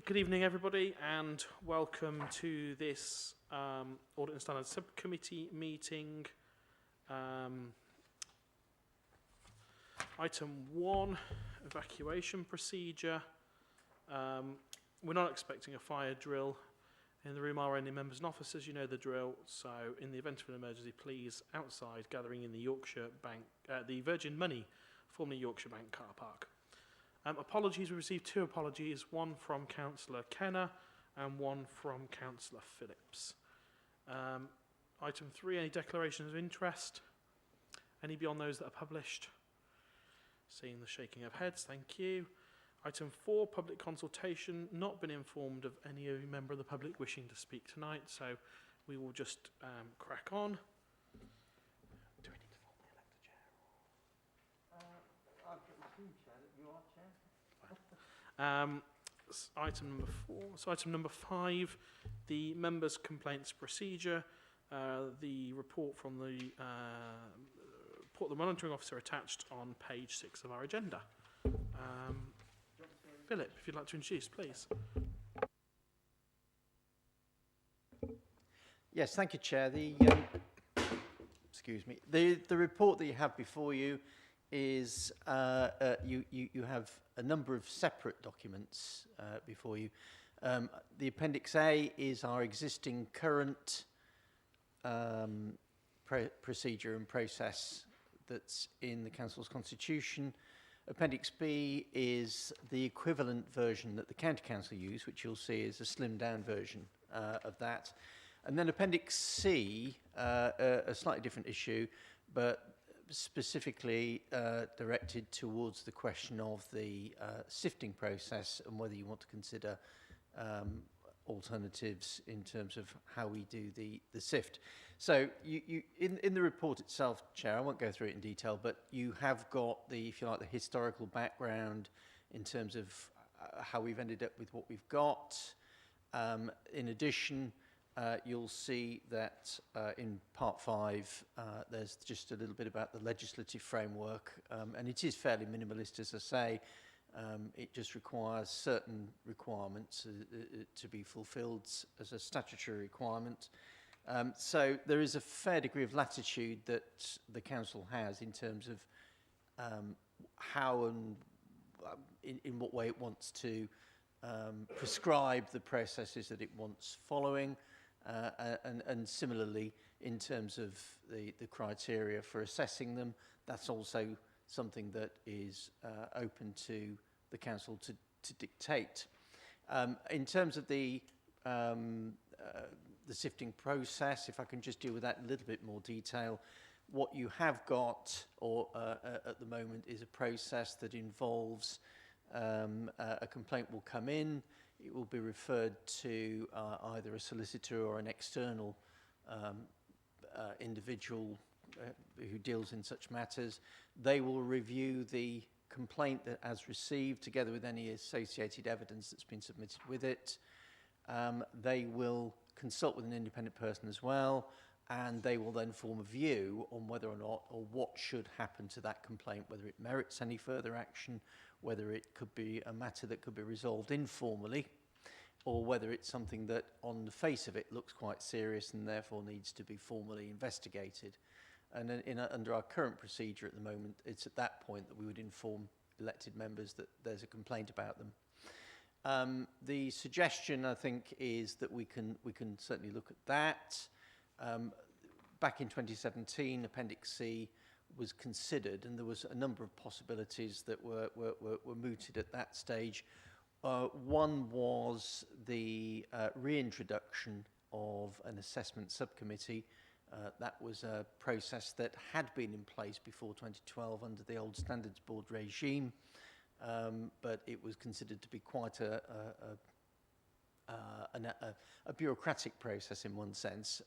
Good evening, everybody, and welcome to this Audit and Standards Subcommittee meeting. Item 1, evacuation procedure. We're not expecting a fire drill in the room. Are any members and officers? You know the drill. So, in the event of an emergency, please outside, gathering in the Yorkshire Bank, the Virgin Money, formerly Yorkshire Bank car park. Apologies, we received 2 apologies, one from Councillor Kenner and one from Councillor Phillips. Item 3, any declarations of interest? Any beyond those that are published? Seeing the shaking of heads, thank you. Item 4, public consultation. Not been informed of any member of the public wishing to speak tonight, so we will just crack on. Do we need to formally elect a chair? I've got the team chair that you are chair. Item number 4. So item number 5, the members' complaints procedure. The report from the monitoring officer attached on page 6 of our agenda. Philip, if you'd like to introduce, please. Yes, thank you, Chair. Excuse me. The report that you have before you is you have a number of separate documents before you. The Appendix A is our existing current procedure and process that's in the Council's Constitution. Appendix B is the equivalent version that the County Council use, which you'll see is a slimmed down version of that. And then Appendix C, a slightly different issue, but specifically directed towards the question of the sifting process and whether you want to consider alternatives in terms of how we do the sift. So in the report itself, Chair, I won't go through it in detail, but you have got the, if you like, the historical background in terms of how we've ended up with what we've got. In addition, you'll see that in Part 5, there's just a little bit about the legislative framework, and it is fairly minimalist, as I say. It just requires certain requirements to be fulfilled as a statutory requirement. So there is a fair degree of latitude that the Council has in terms of how and in what way it wants to prescribe the processes that it wants following, and similarly in terms of the criteria for assessing them. That's also something that is open to the Council to dictate. In terms of the sifting process, if I can just deal with that in a little bit more detail, what you have got at the moment is a process that involves a complaint will come in, it will be referred to either a solicitor or an external individual who deals in such matters. They will review the complaint that as received together with any associated evidence that's been submitted with it. They will consult with an independent person as well, and they will then form a view on whether or not or what should happen to that complaint, whether it merits any further action, whether it could be a matter that could be resolved informally, or whether it's something that on the face of it looks quite serious and therefore needs to be formally investigated. And under our current procedure at the moment, it's at that point that we would inform elected members that there's a complaint about them. The suggestion, I think, is that we can certainly look at that. Back in 2017, Appendix C was considered, and there was a number of possibilities that were mooted at that stage. One was the reintroduction of an assessment subcommittee. That was a process that had been in place before 2012 under the old Standards Board regime, but it was considered to be quite a bureaucratic process in one sense,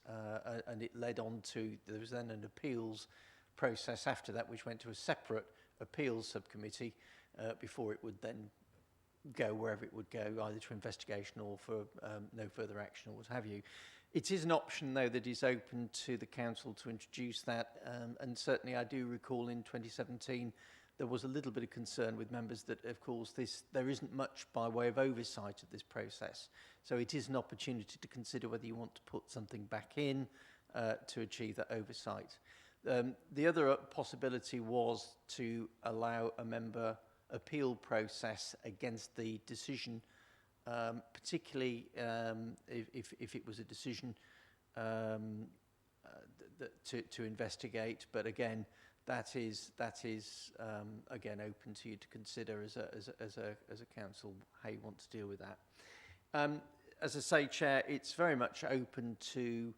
and it led on to, there was then an appeals process after that which went to a separate appeals subcommittee before it would then go wherever it would go, either to investigation or for no further action or what have you. It is an option, though, that is open to the Council to introduce that, and certainly I do recall in 2017 there was a little bit of concern with members that, of course, there isn't much by way of oversight of this process. So it is an opportunity to consider whether you want to put something back in to achieve that oversight. The other possibility was to allow a member appeal process against the decision, particularly if it was a decision to investigate. But again, that is again open to you to consider as a council how you want to deal with that. As I say, Chair, it's very much open to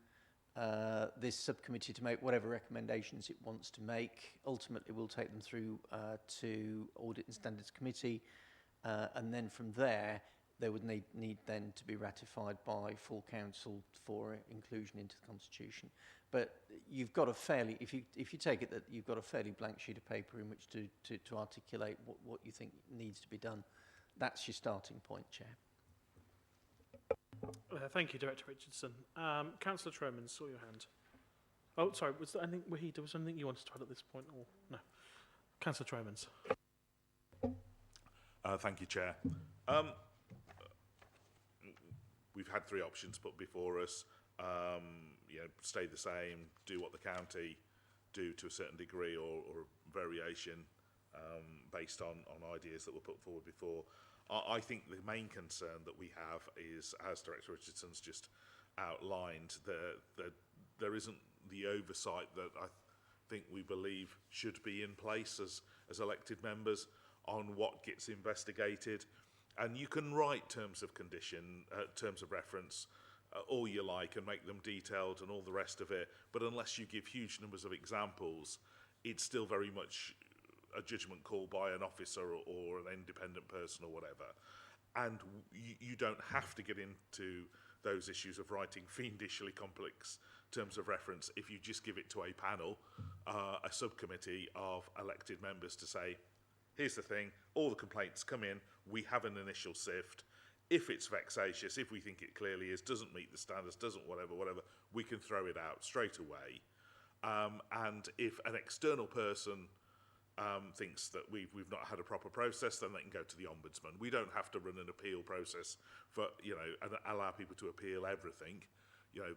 this subcommittee to make whatever recommendations it wants to make. Ultimately, we'll take them through to Audit and Standards Committee, and then from there, they would need then to be ratified by full council for inclusion into the Constitution. But you've got a fairly, if you take it that you've got a fairly blank sheet of paper in which to articulate what you think needs to be done, that's your starting point, Chair. Thank you, Director Richardson. Councillor Tromans, saw your hand. Oh, sorry, was there anything, Wahid, was there anything you wanted to add at this point? Or no? Councillor Tromans. Thank you, Chair. We've had three options put before us. You know, stay the same, do what the county do to a certain degree, or variation based on ideas that were put forward before. I think the main concern that we have is, as Director Richardson's just outlined, there isn't the oversight that I think we believe should be in place as elected members on what gets investigated. And you can write terms of condition, terms of reference, all you like, and make them detailed and all the rest of it. But unless you give huge numbers of examples, it's still very much a judgment call by an officer or an independent person or whatever. And you don't have to get into those issues of writing fiendishly complex terms of reference if you just give it to a panel, a subcommittee of elected members to say, here's the thing, all the complaints come in, we have an initial sift. If it's vexatious, if we think it clearly is, doesn't meet the standards, doesn't whatever, we can throw it out straight away. And if an external person thinks that we've not had a proper process, then they can go to the Ombudsman. We don't have to run an appeal process for, you know, and allow people to appeal everything. You know,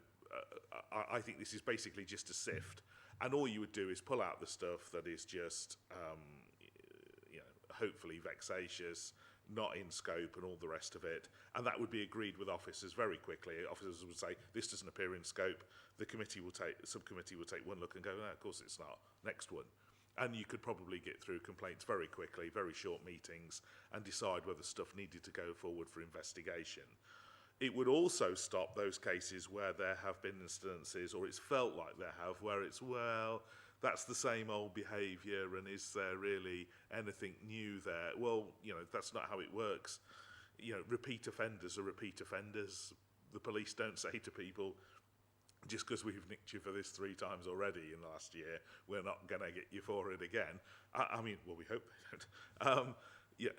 I think this is basically just a sift. And all you would do is pull out the stuff that is just, you know, hopefully vexatious, not in scope and all the rest of it. And that would be agreed with officers very quickly. Officers would say, this doesn't appear in scope. The subcommittee will take one look and go, no, of course it's not. Next one. And you could probably get through complaints very quickly, very short meetings, and decide whether stuff needed to go forward for investigation. It would also stop those cases where there have been instances, or it's felt like there have, where it's, well, that's the same old behaviour, and is there really anything new there? Well, you know, that's not how it works. You know, repeat offenders are repeat offenders. The police don't say to people, just because we've nicked you for this 3 times already in the last year, we're not going to get you for it again. I mean, well, we hope they don't. Yeah,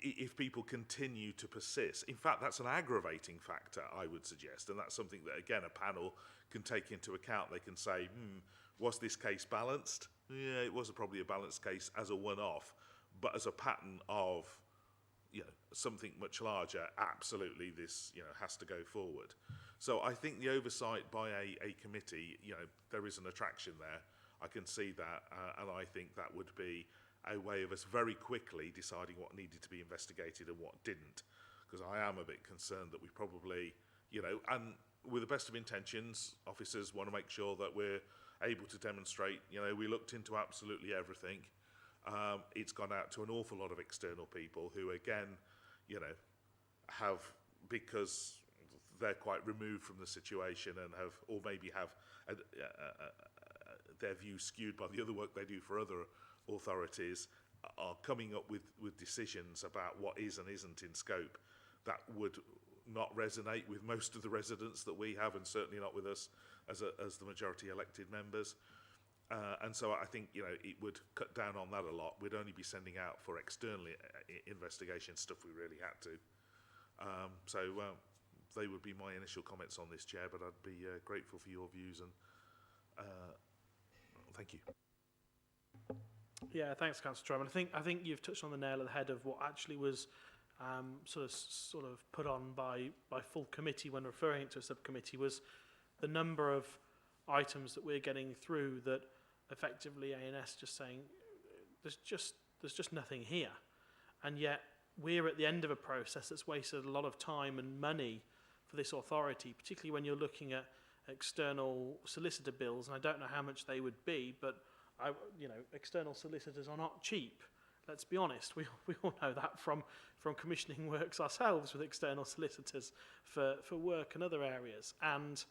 if people continue to persist, in fact, that's an aggravating factor, I would suggest, and that's something that, again, a panel can take into account. They can say, was this case balanced? Yeah, it was probably a balanced case as a one-off, but as a pattern of, you know, something much larger, absolutely this, you know, has to go forward. So I think the oversight by a committee, you know, there is an attraction there. I can see that, and I think that would be a way of us very quickly deciding what needed to be investigated and what didn't. Because I am a bit concerned that we probably, you know, and with the best of intentions, officers want to make sure that we're able to demonstrate, you know, we looked into absolutely everything. It's gone out to an awful lot of external people who, again, you know, have, because they're quite removed from the situation and have, or maybe have their views skewed by the other work they do for other authorities, are coming up with decisions about what is and isn't in scope that would not resonate with most of the residents that we have, and certainly not with us as the majority elected members. And so I think, you know, it would cut down on that a lot. We'd only be sending out for external investigation stuff we really had to. So they would be my initial comments on this, Chair, but I'd be grateful for your views, and thank you. Yeah, thanks, Councillor Trump. I think you've touched on the nail at the head of what actually was sort of put on by full committee when referring it to a subcommittee, was the number of items that we're getting through that effectively A&S just saying there's just nothing here, and yet we're at the end of a process that's wasted a lot of time and money for this authority, particularly when you're looking at external solicitor bills, and I don't know how much they would be, but external solicitors are not cheap. Let's be honest. We all know that from commissioning works ourselves with external solicitors for work and other areas. And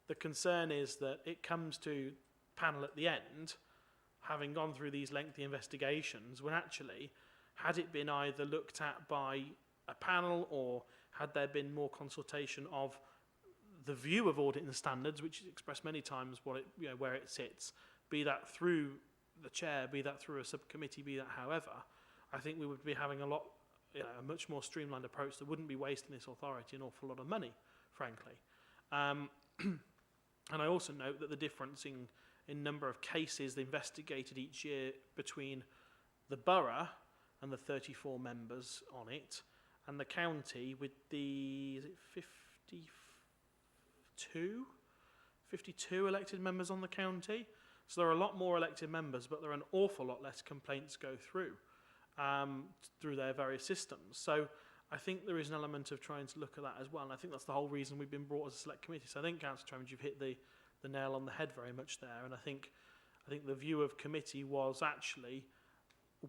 the concern is that it comes to panel at the end, having gone through these lengthy investigations, when actually, had it been either looked at by a panel or had there been more consultation of the view of audit and standards, which is expressed many times where it sits, be that through the chair, be that through a subcommittee, be that however, I think we would be having a much more streamlined approach that wouldn't be wasting this authority an awful lot of money, frankly. And I also note that the difference in number of cases investigated each year between the borough and the 34 members on it, and the county with the, is it 52 elected members on the county. So there are a lot more elected members, but there are an awful lot less complaints go through their various systems. So I think there is an element of trying to look at that as well, and I think that's the whole reason we've been brought as a select committee. So I think, Councillor Tremond, you've hit the nail on the head very much there, and I think the view of committee was actually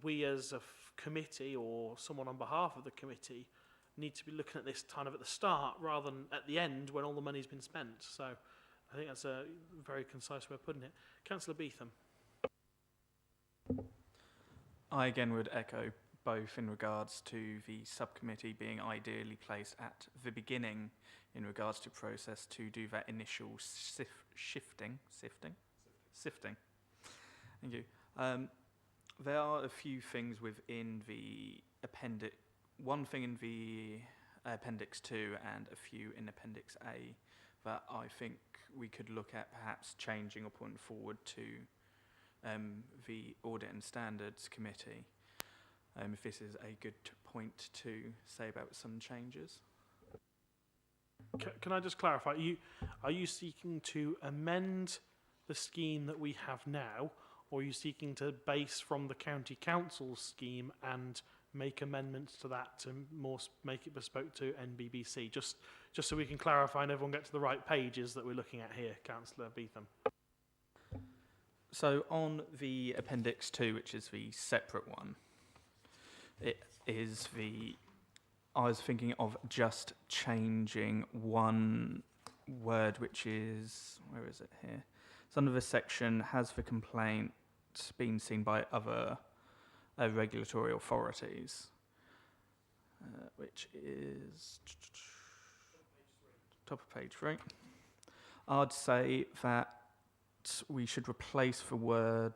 we as a committee or someone on behalf of the committee need to be looking at this kind of at the start rather than at the end when all the money's been spent. So I think that's a very concise way of putting it. Councillor Beetham. I again would echo both in regards to the subcommittee being ideally placed at the beginning in regards to process to do that initial sifting. Thank you. There are a few things within the appendix, one thing in the Appendix 2 and a few in Appendix A that I think we could look at perhaps changing or putting forward to the Audit and Standards Committee, if this is a good point to say about some changes. Can I just clarify, are you seeking to amend the scheme that we have now, or are you seeking to base from the County Council's scheme and make amendments to that to make it bespoke to NBBC? Just so we can clarify and everyone get to the right pages that we're looking at here, Councillor Beetham. So on the Appendix 2, which is the separate one, I was thinking of just changing one word, which is, where is it here? It's under the section, has the complaint been seen by other regulatory authorities, which is top of page 3. I'd say that we should replace the word,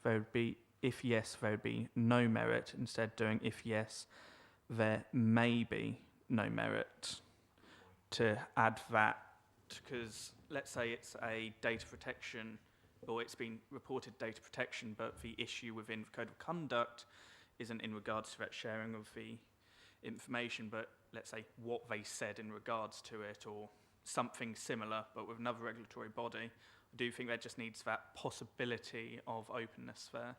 there would be, if yes, there would be no merit, instead doing if yes, there may be no merit, to add that, because let's say it's a data protection, or it's been reported data protection, but the issue within the Code of Conduct isn't in regards to that sharing of the information, but let's say what they said in regards to it, or something similar, but with another regulatory body. I do think there just needs that possibility of openness there.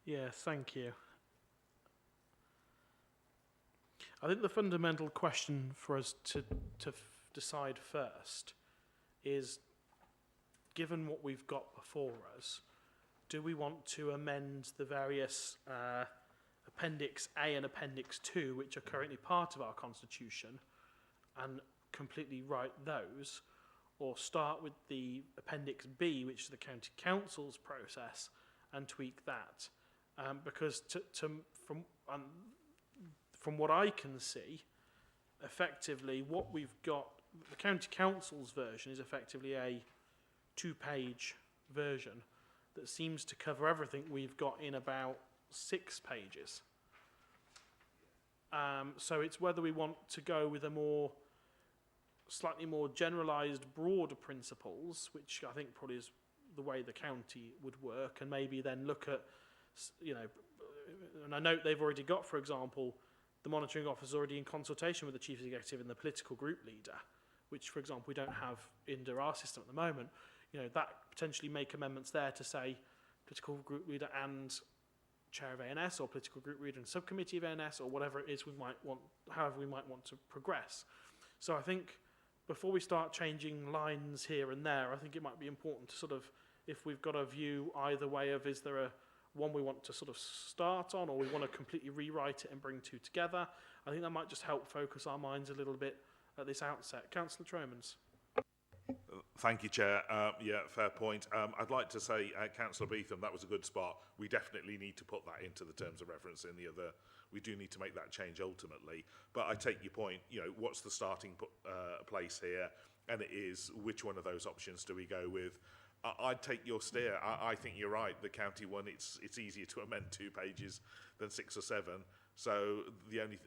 Yeah, thank you. I think the fundamental question for us to decide first is, given what we've got before us, do we want to amend the various Appendix A and Appendix 2, which are currently part of our Constitution, and completely write those, or start with the Appendix B, which is the County Council's process, and tweak that? Because from what I can see, effectively what we've got, the County Council's version is effectively a 2-page version that seems to cover everything we've got in about 6 pages. So it's whether we want to go with a more slightly more generalised, broader principles, which I think probably is the way the county would work, and maybe then look at, you know, and I know they've already got, for example, the monitoring officer already in consultation with the chief executive and the political group leader, which, for example, we don't have under our system at the moment. You know, that potentially make amendments there to say political group leader and chair of ANS, or political group leader and subcommittee of ANS, or whatever it is we might want, however we might want to progress. So I think before we start changing lines here and there, I think it might be important to sort of, if we've got a view either way of, is there a one we want to sort of start on, or we want to completely rewrite it and bring two together, I think that might just help focus our minds a little bit at this outset. Councillor Tromans. Thank you, Chair. Yeah, fair point. I'd like to say, Councillor Beetham, that was a good spot. We definitely need to put that into the terms of reference in the other. We do need to make that change ultimately. But I take your point, you know, what's the starting place here? And it is, which one of those options do we go with? I'd take your steer. I think you're right. The county one, it's easier to amend 2 pages than 6 or 7. So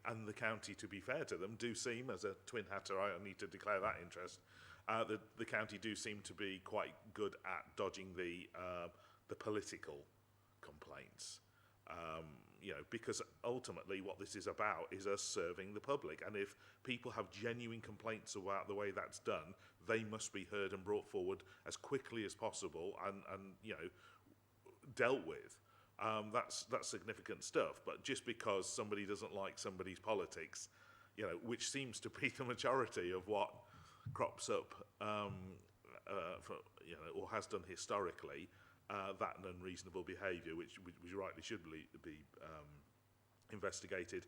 and the county, to be fair to them, do seem, as a twin hatter, I need to declare that interest. The county do seem to be quite good at dodging the political complaints. You know, because ultimately what this is about is us serving the public. And if people have genuine complaints about the way that's done, they must be heard and brought forward as quickly as possible and you know, dealt with. That's significant stuff. But just because somebody doesn't like somebody's politics, you know, which seems to be the majority of what crops up, for, you know, or has done historically, that unreasonable behaviour, which rightly should be investigated,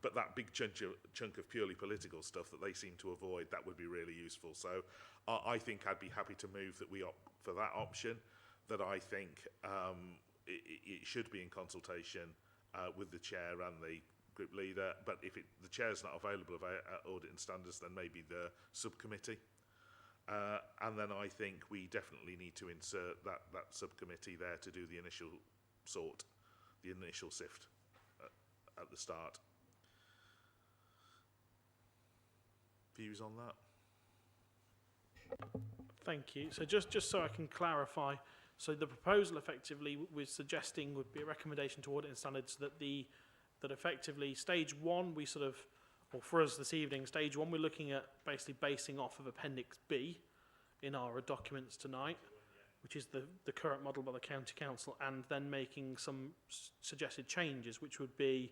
but that big chunk of purely political stuff that they seem to avoid, that would be really useful. So I think I'd be happy to move that we opt for that option. That I think it should be in consultation with the chair and the group leader, but if the chair's not available of Audit and Standards, then maybe the subcommittee. And then I think we definitely need to insert that subcommittee there to do the initial sort, the initial sift at the start. Views on that? Thank you. So just so I can clarify, so the proposal effectively we're suggesting would be a recommendation to Audit and Standards that effectively stage 1 we sort of, or for us this evening, stage 1 we're looking at basically basing off of Appendix B in our documents tonight, which is the current model by the County Council, and then making some suggested changes, which would be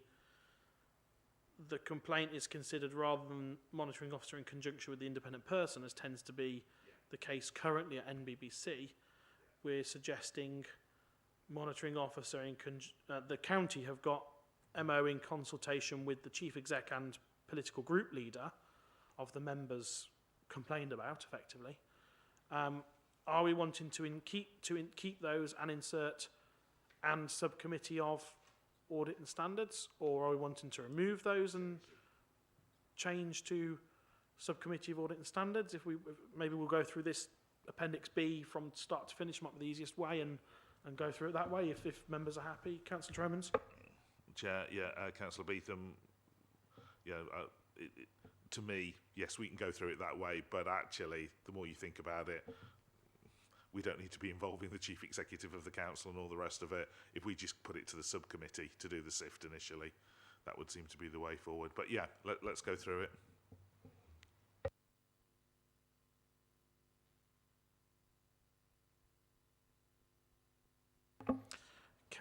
the complaint is considered rather than monitoring officer in conjunction with the independent person, as tends to be the case currently at NBBC. We're suggesting monitoring officer in the county have got MO in consultation with the chief exec and political group leader of the members complained about, effectively. Are we wanting to keep those and insert and subcommittee of Audit and Standards, or are we wanting to remove those and change to subcommittee of Audit and Standards? Maybe we'll go through this Appendix B from start to finish, might be the easiest way, and go through it that way if members are happy. Councillor Tromans. Chair, yeah, Councillor Beetham, you know, to me, yes, we can go through it that way, but actually, the more you think about it, we don't need to be involving the chief executive of the council and all the rest of it. If we just put it to the subcommittee to do the sift initially, that would seem to be the way forward. But yeah, let's go through it.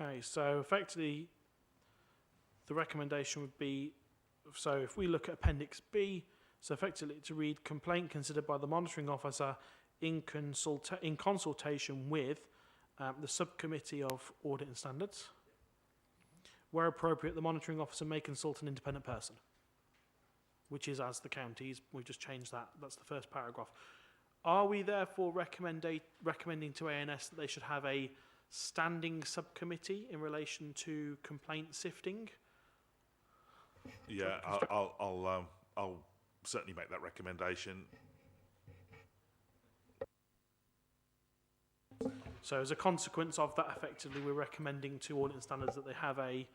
Okay, so effectively, the recommendation would be, so if we look at Appendix B, so effectively to read complaint considered by the monitoring officer in consultation with the subcommittee of Audit and Standards. Where appropriate, the monitoring officer may consult an independent person, which is as the counties. We've just changed that. That's the first paragraph. Are we therefore recommending to ANS that they should have a standing subcommittee in relation to complaint sifting? Yeah, I'll certainly make that recommendation. So as a consequence of that, effectively, we're recommending to Audit and Standards that they have a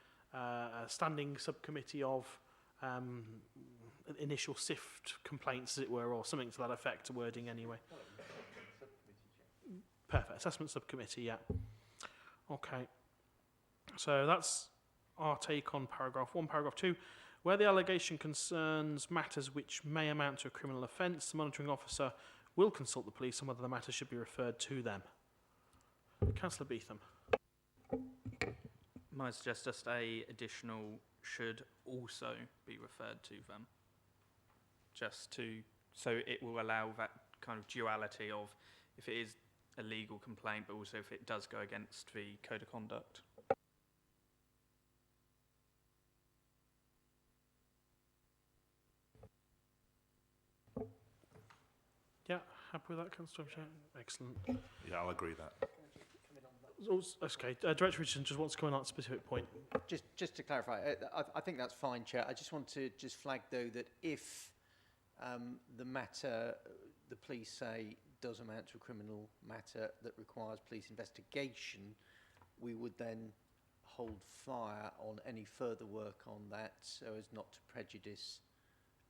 standing subcommittee of initial sift complaints, as it were, or something to that effect, wording anyway. Perfect. Assessment subcommittee, yeah. Okay. So that's our take on paragraph 1. Paragraph 2, where the allegation concerns matters which may amount to a criminal offence, the monitoring officer will consult the police on whether the matter should be referred to them. Councillor Beetham. Might suggest just a additional should also be referred to them. So it will allow that kind of duality of if it is a legal complaint, but also if it does go against the code of conduct. Yeah, happy with that, Councillor? Excellent. Yeah, I'll agree that. Okay, Director Richardson just wants to comment on that specific point. Just to clarify, I think that's fine, Chair. I just want to just flag, though, that if the matter, the police say, does amount to a criminal matter that requires police investigation, we would then hold fire on any further work on that so as not to prejudice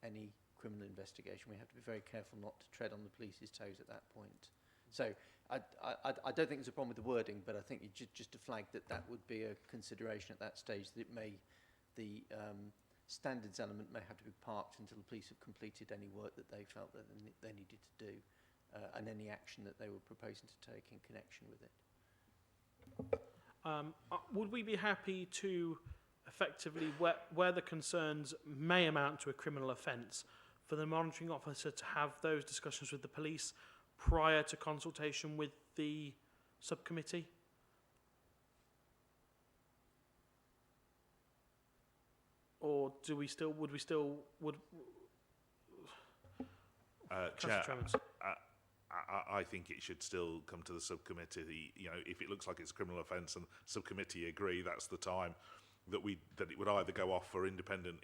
any criminal investigation. We have to be very careful not to tread on the police's toes at that point. So I don't think there's a problem with the wording, but I think just to flag that would be a consideration at that stage, that the standards element may have to be parked until the police have completed any work that they felt that they needed to do, and any action that they were proposing to take in connection with it. Would we be happy to effectively, where the concerns may amount to a criminal offence, for the monitoring officer to have those discussions with the police prior to consultation with the subcommittee? Or would we still Chair, Tremens. I think it should still come to the subcommittee. You know, if it looks like it's a criminal offence and subcommittee agree, that's the time that it would either go off for independent,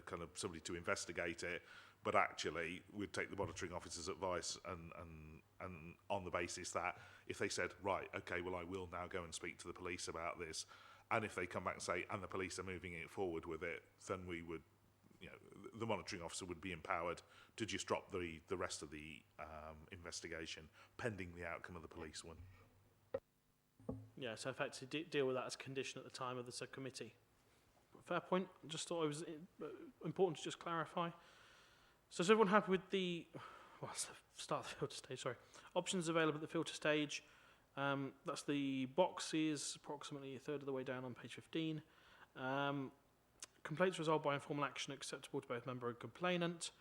kind of somebody to investigate it, but actually we'd take the monitoring officer's advice and on the basis that if they said, right, okay, well, I will now go and speak to the police about this, and if they come back and say, and the police are moving it forward with it, then we would, the monitoring officer would be empowered to just drop the rest of the investigation pending the outcome of the police one. Yeah, so effectively deal with that as a condition at the time of the subcommittee. Fair point. Just thought it was important to just clarify. So is everyone happy with the start of the filter stage? Sorry, options available at the filter stage. That's the boxes, approximately a third of the way down on page 15. Complaints resolved by informal action acceptable to both member and complainant.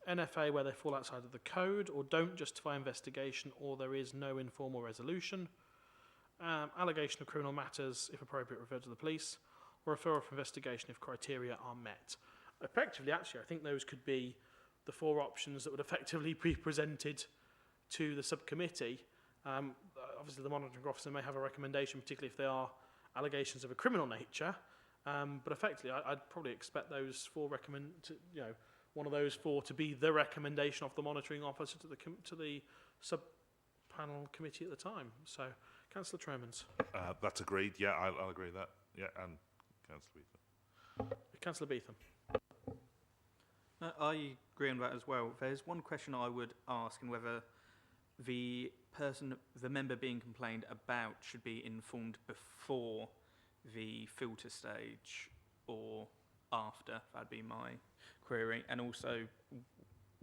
NFA where they fall outside of the code or don't justify investigation or there is no informal resolution. Allegation of criminal matters, if appropriate, referred to the police, or referral for investigation if criteria are met. Effectively, actually, I think those could be the 4 options that would effectively be presented to the subcommittee. Obviously, the monitoring officer may have a recommendation, particularly if they are allegations of a criminal nature. But effectively, I'd probably expect those 4 one of those 4 to be the recommendation of the monitoring officer to the sub-panel committee at the time. So, Councillor Tremens. That's agreed. Yeah, I'll agree with that. Yeah, and Councillor Beetham. Councillor Beetham. I agree on that as well. There's one question I would ask, and whether the member being complained about should be informed before the filter stage or after. That'd be my query, and also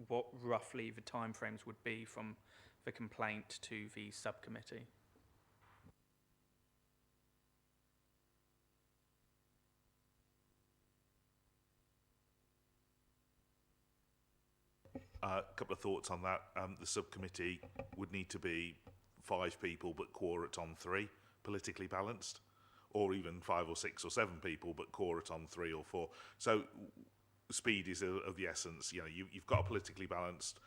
what roughly the timeframes would be from the complaint to the subcommittee. A couple of thoughts on that. The subcommittee would need to be 5 people, but quorate on 3, politically balanced, or even 5 or 6 or 7 people, but quorate on 3 or 4. So speed is of the essence. You've got a politically balanced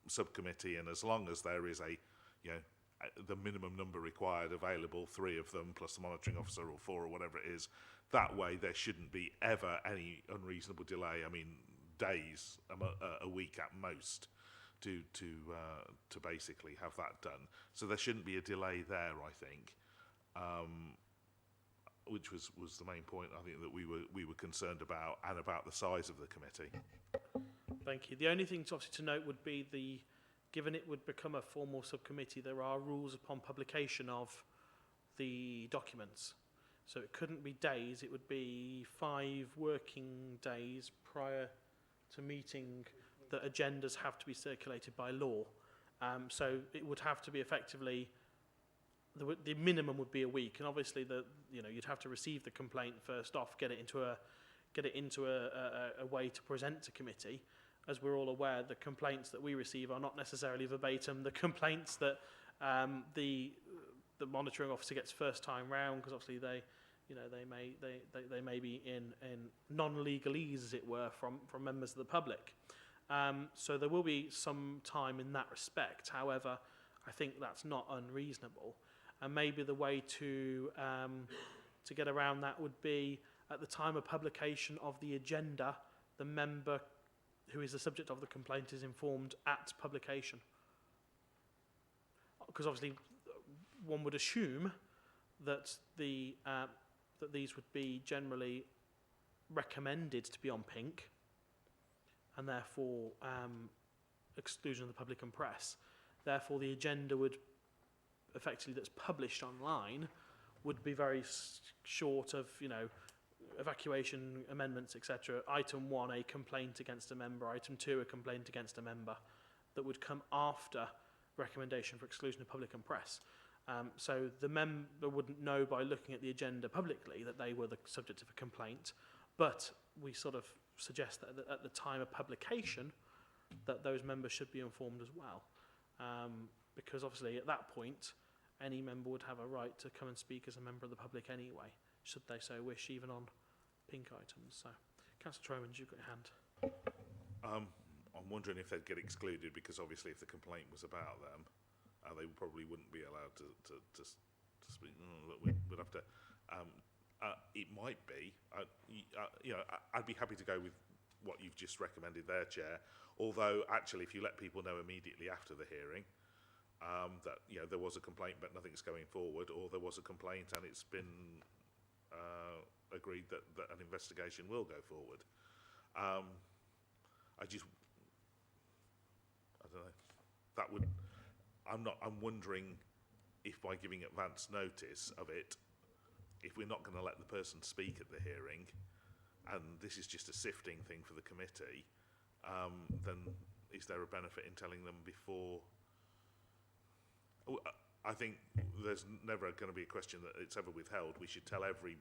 subcommittee, and as long as there is the minimum number required available, 3 of them plus the monitoring officer or 4 or whatever it is, that way there shouldn't be ever any unreasonable delay. I mean, days, a week at most, to basically have that done. So there shouldn't be a delay there, I think. which was the main point I think that we were concerned about, and about the size of the committee. Thank you. The only thing to note would be given it would become a formal subcommittee, there are rules upon publication of the documents. So it couldn't be days, it would be 5 working days prior to meeting that agendas have to be circulated by law. So it would have to be effectively, the minimum would be a week, and obviously you'd have to receive the complaint first off, get it into a way to present to committee. As we're all aware, the complaints that we receive are not necessarily verbatim the complaints that the monitoring officer gets first time round, because obviously they may be in non-legalese, as it were, from members of the public. So there will be some time in that respect. However, I think that's not unreasonable, and maybe the way to get around that would be at the time of publication of the agenda, the member who is the subject of the complaint is informed at publication. Because obviously, one would assume that that these would be generally recommended to be on pink, and therefore exclusion of the public and press. Therefore, the agenda would effectively that's published online would be very short of evacuation amendments, etc. Item 1, a complaint against a member. Item 2, a complaint against a member, that would come after recommendation for exclusion of public and press. So the member wouldn't know by looking at the agenda publicly that they were the subject of a complaint, but we sort of suggest that at the time of publication that those members should be informed as well. Because obviously at that point, any member would have a right to come and speak as a member of the public anyway, should they so wish, even on pink items. So, Councillor Tromans, you've got your hand. I'm wondering if they'd get excluded, because obviously if the complaint was about them, they probably wouldn't be allowed to speak. We'd have to. It might be. I'd be happy to go with what you've just recommended there, Chair. Although actually, if you let people know immediately after the hearing that there was a complaint but nothing's going forward, or there was a complaint and it's been agreed that an investigation will go forward. I don't know. That would. I'm wondering if by giving advance notice of it, if we're not going to let the person speak at the hearing, and this is just a sifting thing for the committee, then is there a benefit in telling them before? I think there's never going to be a question that it's ever withheld. We should tell every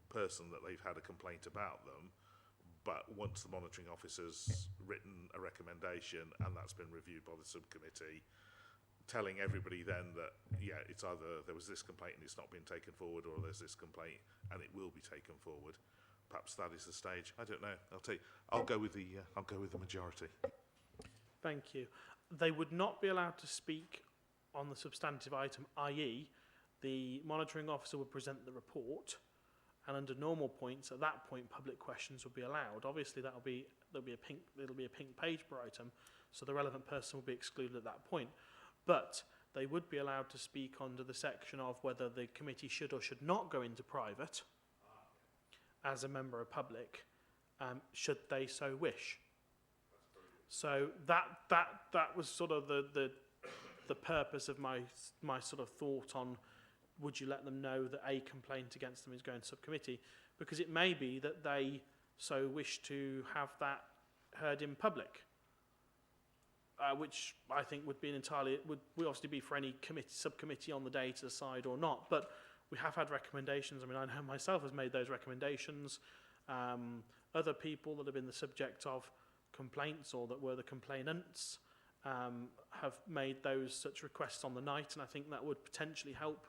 person that they've had a complaint about them, but once the monitoring officer's written a recommendation and that's been reviewed by the subcommittee, telling everybody then that, it's either there was this complaint and it's not been taken forward, or there's this complaint and it will be taken forward. Perhaps that is the stage. I don't know. I'll go with the majority. Thank you. They would not be allowed to speak on the substantive item, i.e., the monitoring officer would present the report, and under normal points, at that point, public questions would be allowed. Obviously, it'll be a pink page per item, so the relevant person will be excluded at that point. But they would be allowed to speak under the section of whether the committee should or should not go into private as a member of public, should they so wish. So that was sort of the purpose of my sort of thought on, would you let them know that a complaint against them is going to subcommittee, because it may be that they so wish to have that heard in public. Which I think would be would obviously be for any subcommittee on the day to decide or not. But we have had recommendations. I mean, I know myself has made those recommendations. Other people that have been the subject of complaints or that were the complainants have made such requests on the night, and I think that would potentially help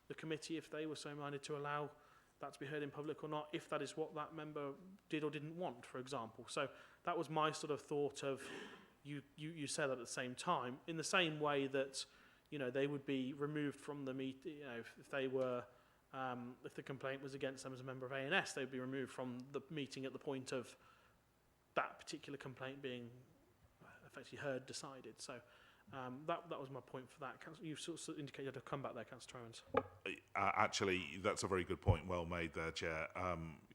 the committee if they were so minded to allow that to be heard in public or not, if that is what that member did or didn't want, for example. So that was my sort of thought of. You said that at the same time, in the same way that they would be removed from the meeting. If they were, if the complaint was against them as a member of ANS, they would be removed from the meeting at the point of that particular complaint being effectively heard, decided. So That was my point for that. You've sort of indicated a comeback there, Councillor Tromans. Actually, that's a very good point. Well made there, Chair.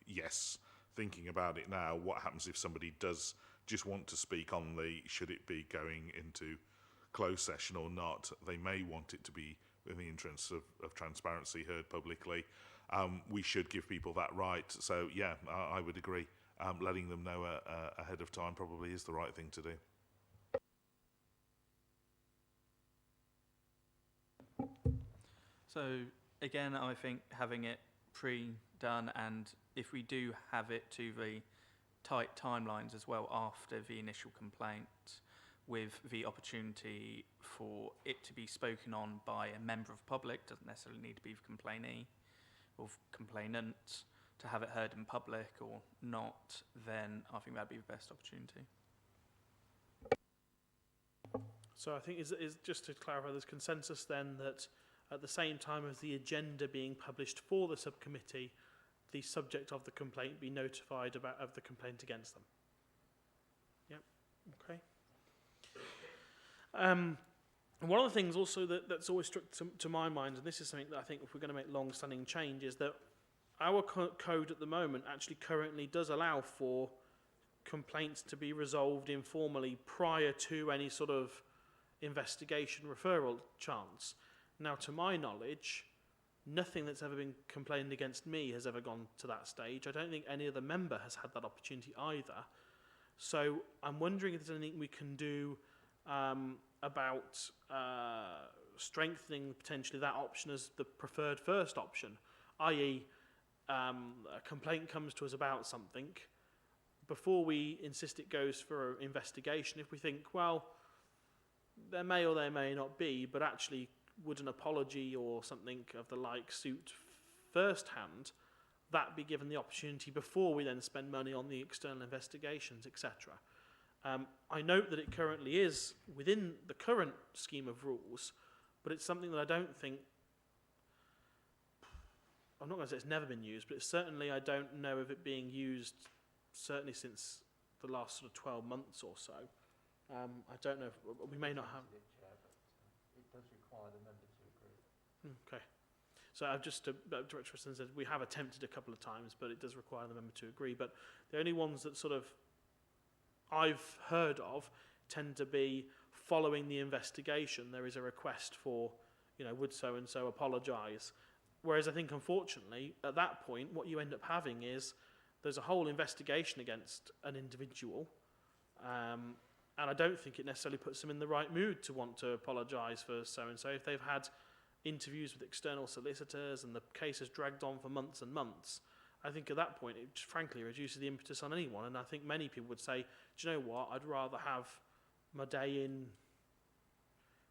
Yes, thinking about it now, what happens if somebody does just want to speak on should it be going into closed session or not? They may want it to be in the interest of transparency heard publicly. We should give people that right. So, yeah, I would agree. Letting them know ahead of time probably is the right thing to do. So again, I think having it pre-done, and if we do have it to the tight timelines as well after the initial complaint, with the opportunity for it to be spoken on by a member of public, doesn't necessarily need to be the complainee or complainant, to have it heard in public or not, then I think that'd be the best opportunity. So I think is just to clarify, there's consensus then that at the same time as the agenda being published for the subcommittee, the subject of the complaint be notified of the complaint against them. Yep. Okay. One of the things also that's always struck to my mind, and this is something that I think if we're going to make long-standing change, is that our code at the moment actually currently does allow for complaints to be resolved informally prior to any sort of investigation referral chance. Now, to my knowledge, nothing that's ever been complained against me has ever gone to that stage. I don't think any other member has had that opportunity either. So I'm wondering if there's anything we can do about strengthening potentially that option as the preferred first option, i.e. A complaint comes to us about something. Before we insist it goes for an investigation, if we think, well, there may or there may not be, but actually would an apology or something of the like suit firsthand, that be given the opportunity before we then spend money on the external investigations, etc. I note that it currently is within the current scheme of rules, but it's something that I don't think, I'm not going to say it's never been used, but it's certainly, I don't know of it being used certainly since the last sort of 12 months or so. I don't know, if, we may not have... It does require the member to agree. Okay. So I've just, Director Preston said, we have attempted a couple of times, but it does require the member to agree. But the only ones that sort of I've heard of tend to be following the investigation, there is a request for, you know, would so-and-so apologise. Whereas I think, unfortunately, at that point, what you end up having is there's a whole investigation against an individual, and I don't think it necessarily puts them in the right mood to want to apologise for so-and-so. If they've had interviews with external solicitors and the case has dragged on for months and months, I think at that point it just frankly reduces the impetus on anyone. And I think many people would say, do you know what, I'd rather have my day in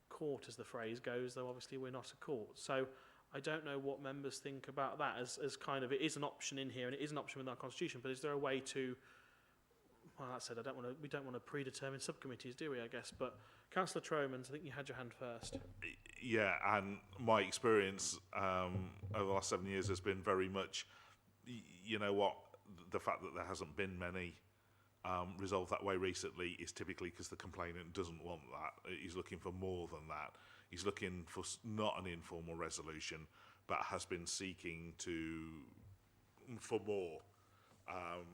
court, as the phrase goes, though obviously we're not a court. So I don't know what members think about that as kind of, it is an option in here and it is an option within our constitution, but is there a way to, well, that said, we don't want to predetermine subcommittees, do we, I guess? But Councillor Tromans, I think you had your hand first. Yeah, and my experience over the last 7 years has been very much, you know what, the fact that there hasn't been many resolved that way recently is typically because the complainant doesn't want that. He's looking for more than that. He's looking for not an informal resolution, but has been seeking for more.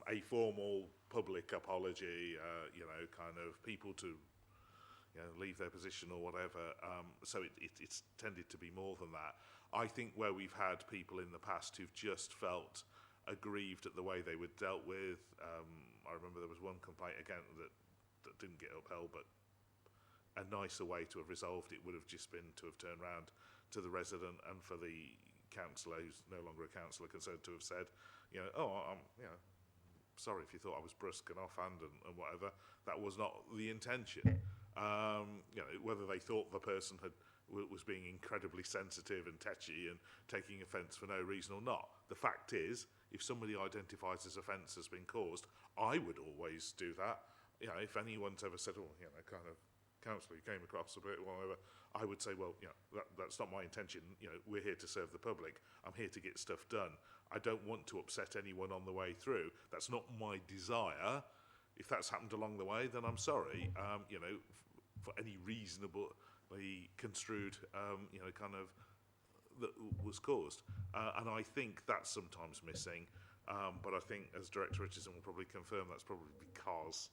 A formal public apology, you know, kind of people to, you know, leave their position or whatever. So it's tended to be more than that. I think where we've had people in the past who've just felt aggrieved at the way they were dealt with. I remember there was one complaint again that didn't get upheld, but a nicer way to have resolved it would have just been to have turned round to the resident and for the councillor, who's no longer a councillor, concerned, to have said, you know, oh, I'm, you know, sorry if you thought I was brusque and offhand and whatever. That was not the intention. You know, whether they thought the person was being incredibly sensitive and tetchy and taking offence for no reason or not. The fact is, if somebody identifies as offence has been caused, I would always do that. You know, if anyone's ever said, oh, you know, kind of, councillor, you came across a bit, whatever, I would say, well, you know, that's not my intention. You know, we're here to serve the public. I'm here to get stuff done. I don't want to upset anyone on the way through. That's not my desire. If that's happened along the way, then I'm sorry. You know, for any reasonably construed, kind of that was caused. And I think that's sometimes missing. But I think, as Director Richardson will probably confirm, that's probably because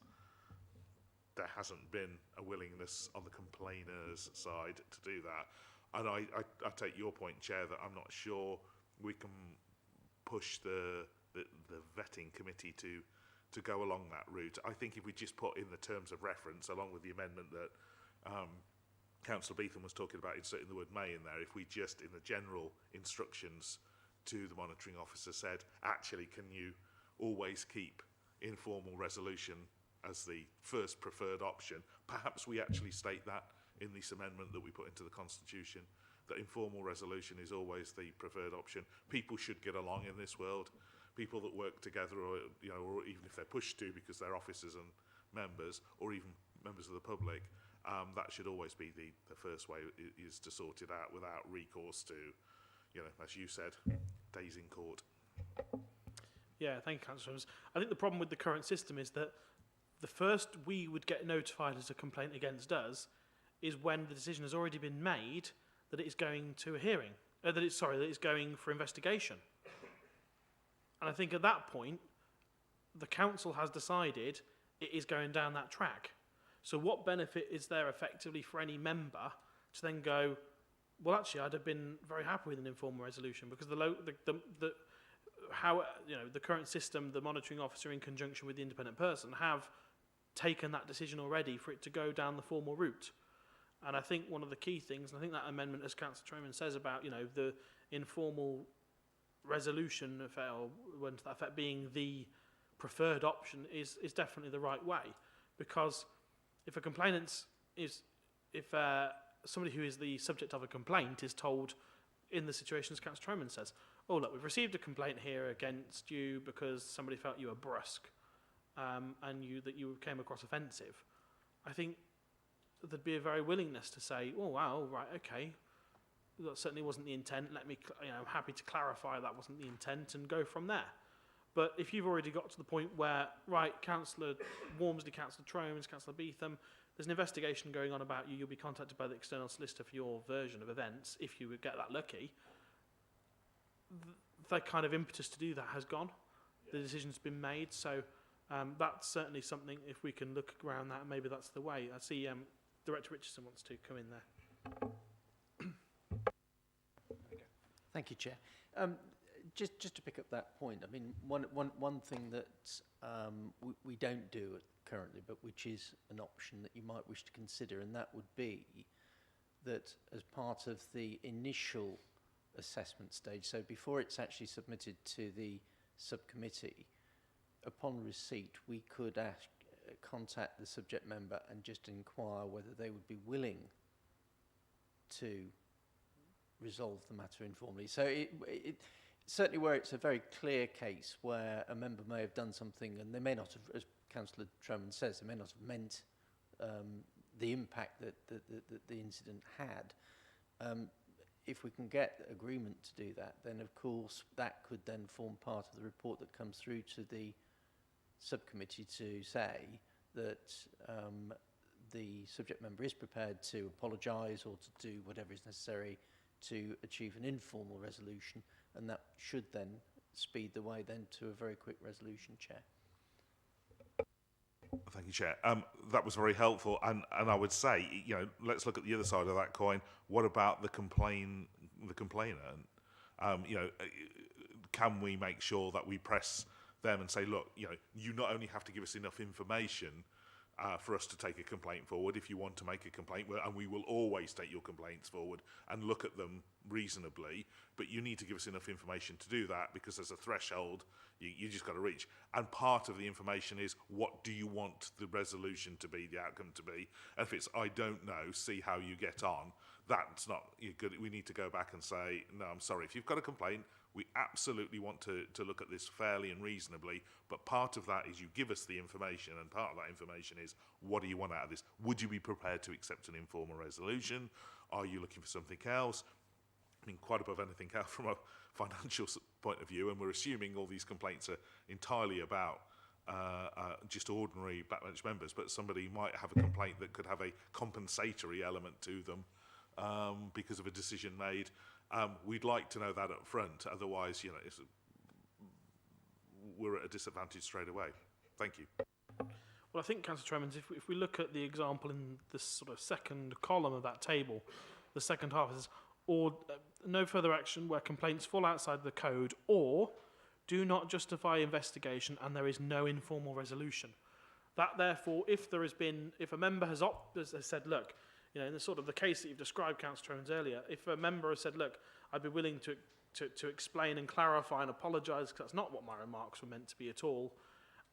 there hasn't been a willingness on the complainers' side to do that. And I take your point, Chair, that I'm not sure we can push the vetting committee to go along that route. I think if we just put in the terms of reference, along with the amendment that Councillor Beetham was talking about, inserting the word may in there, if we just, in the general instructions to the monitoring officer, said, actually, can you always keep informal resolution as the first preferred option, perhaps we actually state that in this amendment that we put into the Constitution, that informal resolution is always the preferred option. People should get along in this world. People that work together, or even if they're pushed to because they're officers and members, or even members of the public, that should always be the first way, is to sort it out without recourse to, as you said, days in court. Yeah, thank you, Councillor. I think the problem with the current system is that the first we would get notified as a complaint against us is when the decision has already been made that it is going to a hearing, that it's going for investigation. And I think at that point, the council has decided it is going down that track. So what benefit is there effectively for any member to then go, well, actually, I'd have been very happy with an informal resolution, because the current system, the monitoring officer in conjunction with the independent person have taken that decision already for it to go down the formal route. And I think one of the key things, and I think that amendment, as Councillor Truman says, about the informal resolution affair, or when to that effect, being the preferred option is definitely the right way. Because if a complainant if somebody who is the subject of a complaint is told, in the situation as Councillor Truman says, oh look, we've received a complaint here against you because somebody felt you were brusque, and that you came across offensive, I think there'd be a very willingness to say, oh wow, right, okay, that certainly wasn't the intent, let me, I'm happy to clarify that wasn't the intent, and go from there. But if you've already got to the point where, right, Councillor Walmsley, Councillor Tromans, Councillor Beetham, there's an investigation going on about you, you'll be contacted by the external solicitor for your version of events, if you would get that lucky, the kind of impetus to do that has gone. The decision's been made, so that's certainly something, if we can look around that, maybe that's the way. I see Director Richardson wants to come in there. Thank you, Chair. Just to pick up that point, I mean, one thing that we don't do currently, but which is an option that you might wish to consider, and that would be that as part of the initial assessment stage, so before it's actually submitted to the subcommittee, upon receipt, we could contact the subject member and just inquire whether they would be willing to resolve the matter informally. So it certainly, where it's a very clear case where a member may have done something and they may not have, as Councillor Truman says, they may not have meant the impact that the incident had. If we can get agreement to do that, then of course that could then form part of the report that comes through to the subcommittee to say that the subject member is prepared to apologise or to do whatever is necessary to achieve an informal resolution, and that should then speed the way then to a very quick resolution, Chair. Thank you, Chair. That was very helpful, and I would say, let's look at the other side of that coin. What about the complainant? Can we make sure that we press them and say, look, you not only have to give us enough information for us to take a complaint forward if you want to make a complaint, and we will always take your complaints forward and look at them reasonably, but you need to give us enough information to do that, because there's a threshold you just got to reach. And part of the information is, what do you want the resolution to be, the outcome to be? And if it's, I don't know, see how you get on, that's not good. We need to go back and say, no, I'm sorry, if you've got a complaint, we absolutely want to look at this fairly and reasonably, but part of that is you give us the information, and part of that information is, what do you want out of this? Would you be prepared to accept an informal resolution? Are you looking for something else? I mean, quite above anything else from a financial point of view, and we're assuming all these complaints are entirely about just ordinary backbench members, but somebody might have a complaint that could have a compensatory element to them because of a decision made. We'd like to know that up front, otherwise, we're at a disadvantage straight away. Thank you. Well, I think, Councillor Tremens, if we look at the example in this sort of second column of that table, the second half is, or no further action where complaints fall outside the code, or do not justify investigation and there is no informal resolution. That, therefore, if a member has said, look, in the sort of the case that you've described, Councillor Tremens, earlier, if a member has said, look, I'd be willing to explain and clarify and apologise because that's not what my remarks were meant to be at all,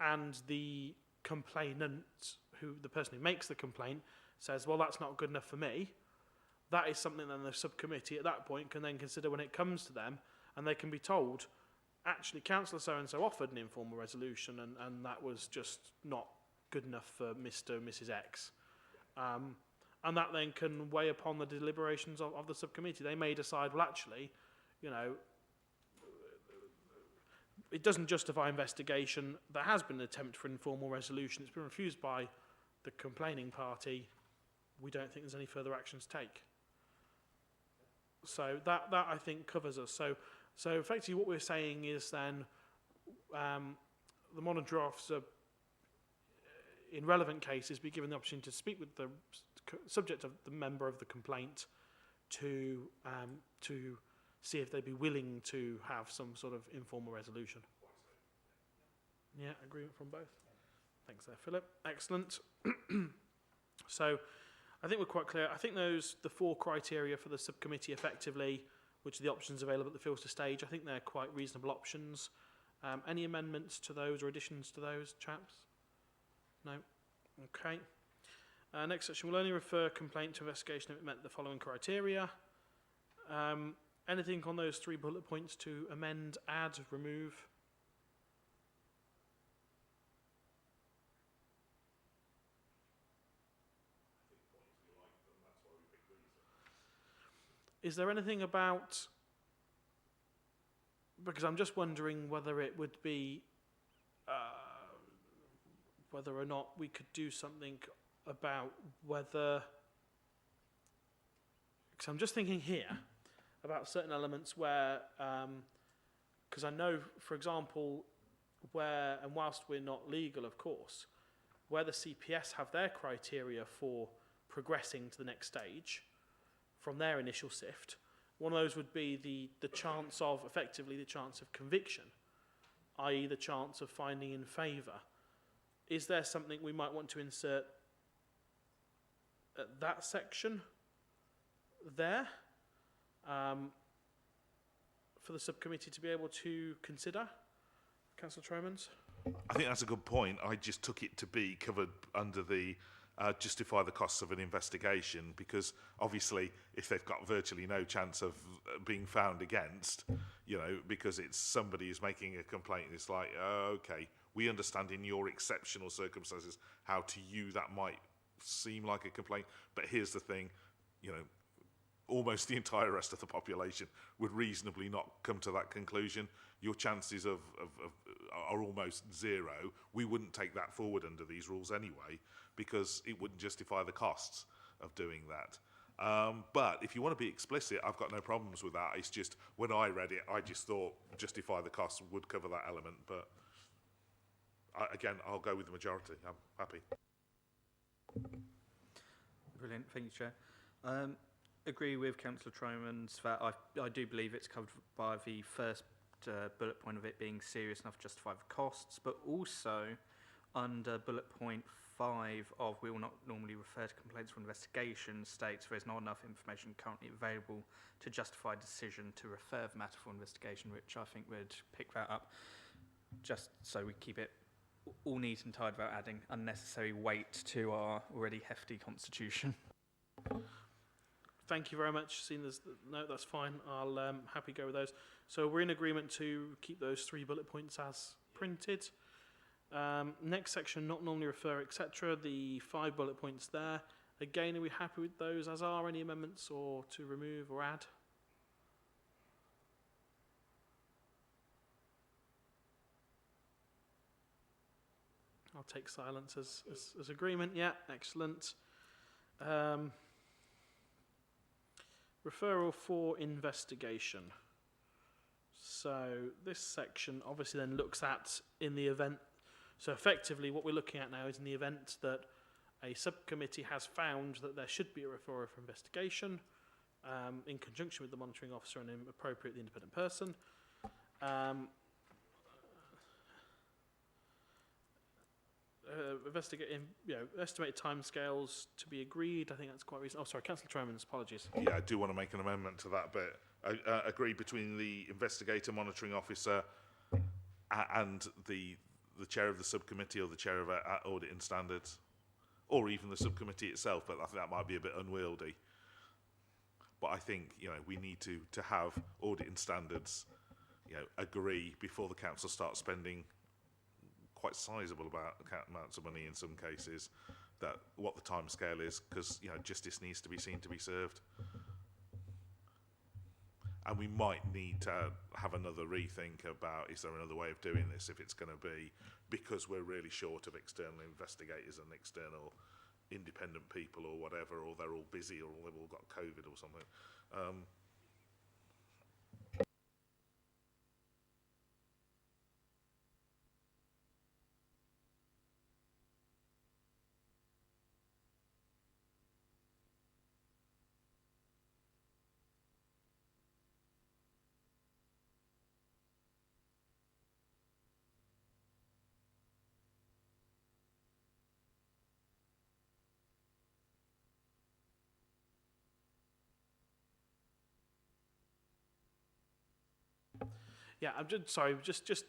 and the complainant, the person who makes the complaint, says, well, that's not good enough for me, that is something then the subcommittee at that point can then consider when it comes to them, and they can be told, actually, Councillor so-and-so offered an informal resolution and that was just not good enough for Mr. and Mrs. X. And that then can weigh upon the deliberations of the subcommittee. They may decide, well, actually, it doesn't justify investigation. There has been an attempt for informal resolution. It's been refused by the complaining party. We don't think there's any further action to take. So that I think covers us. So effectively what we're saying is then the monitor officer, in relevant cases, be given the opportunity to speak with the subject of the member of the complaint to see if they'd be willing to have some sort of informal resolution. Yeah, agreement from both. Thanks there, Philip. Excellent. So I think we're quite clear. I think the 4 criteria for the subcommittee effectively, which are the options available at the filter stage, I think they're quite reasonable options. Any amendments to those or additions to those, chaps? No? Okay. Next section, we'll only refer complaint to investigation if it met the following criteria. Anything on those 3 bullet points to amend, add, remove? Is there anything about, because I'm just wondering whether it would be, whether or not we could do something about whether, because I'm just thinking here about certain elements where, because I know, for example, where, and whilst we're not legal, of course, where the CPS have their criteria for progressing to the next stage from their initial sift, one of those would be the chance of, effectively, the chance of conviction, i.e. the chance of finding in favour. Is there something we might want to insert at that section there for the subcommittee to be able to consider? Councillor Tromans? I think that's a good point. I just took it to be covered under the justify the costs of an investigation, because obviously if they've got virtually no chance of being found against, because it's somebody who's making a complaint, it's like, okay, we understand in your exceptional circumstances how to you that might seem like a complaint, but here's the thing, almost the entire rest of the population would reasonably not come to that conclusion. Your chances are almost zero. We wouldn't take that forward under these rules anyway, because it wouldn't justify the costs of doing that. But if you want to be explicit, I've got no problems with that. It's just, when I read it, I just thought justify the costs would cover that element. But again, I'll go with the majority. I'm happy. Brilliant, thank you, Chair. Agree with Councillor Tromans that I do believe it's covered by the first bullet point of it being serious enough to justify the costs, but also under bullet point 5 of we will not normally refer to complaints or investigations states there is not enough information currently available to justify a decision to refer the matter for investigation, which I think would pick that up, just so we keep it all neat and tidy without adding unnecessary weight to our already hefty constitution. Thank you very much. Seeing this, no, that's fine. I'll happy go with those. So we're in agreement to keep those 3 bullet points as printed. Next section, not normally refer, etc. The 5 bullet points there. Again, are we happy with those as are? Any amendments or to remove or add? I'll take silence as agreement. Yeah, excellent. Referral for investigation. So this section obviously then looks at in the event. So effectively, what we're looking at now is in the event that a subcommittee has found that there should be a referral for investigation, in conjunction with the monitoring officer and appropriate the independent person. Estimated timescales to be agreed. I think that's quite reasonable. Oh, sorry, Councillor Tromans, apologies. Yeah, I do want to make an amendment to that bit. Agree between the investigator, monitoring officer, and the chair of the subcommittee or the chair of audit and standards, or even the subcommittee itself. But I think that might be a bit unwieldy. But I think we need to have audit and standards, agree before the council starts spending quite sizable amounts of money in some cases, that what the time scale is, because justice needs to be seen to be served. And we might need to have another rethink about, is there another way of doing this if it's going to be, because we're really short of external investigators and external independent people or whatever, or they're all busy, or they've all got COVID or something. Yeah, I'm just sorry, just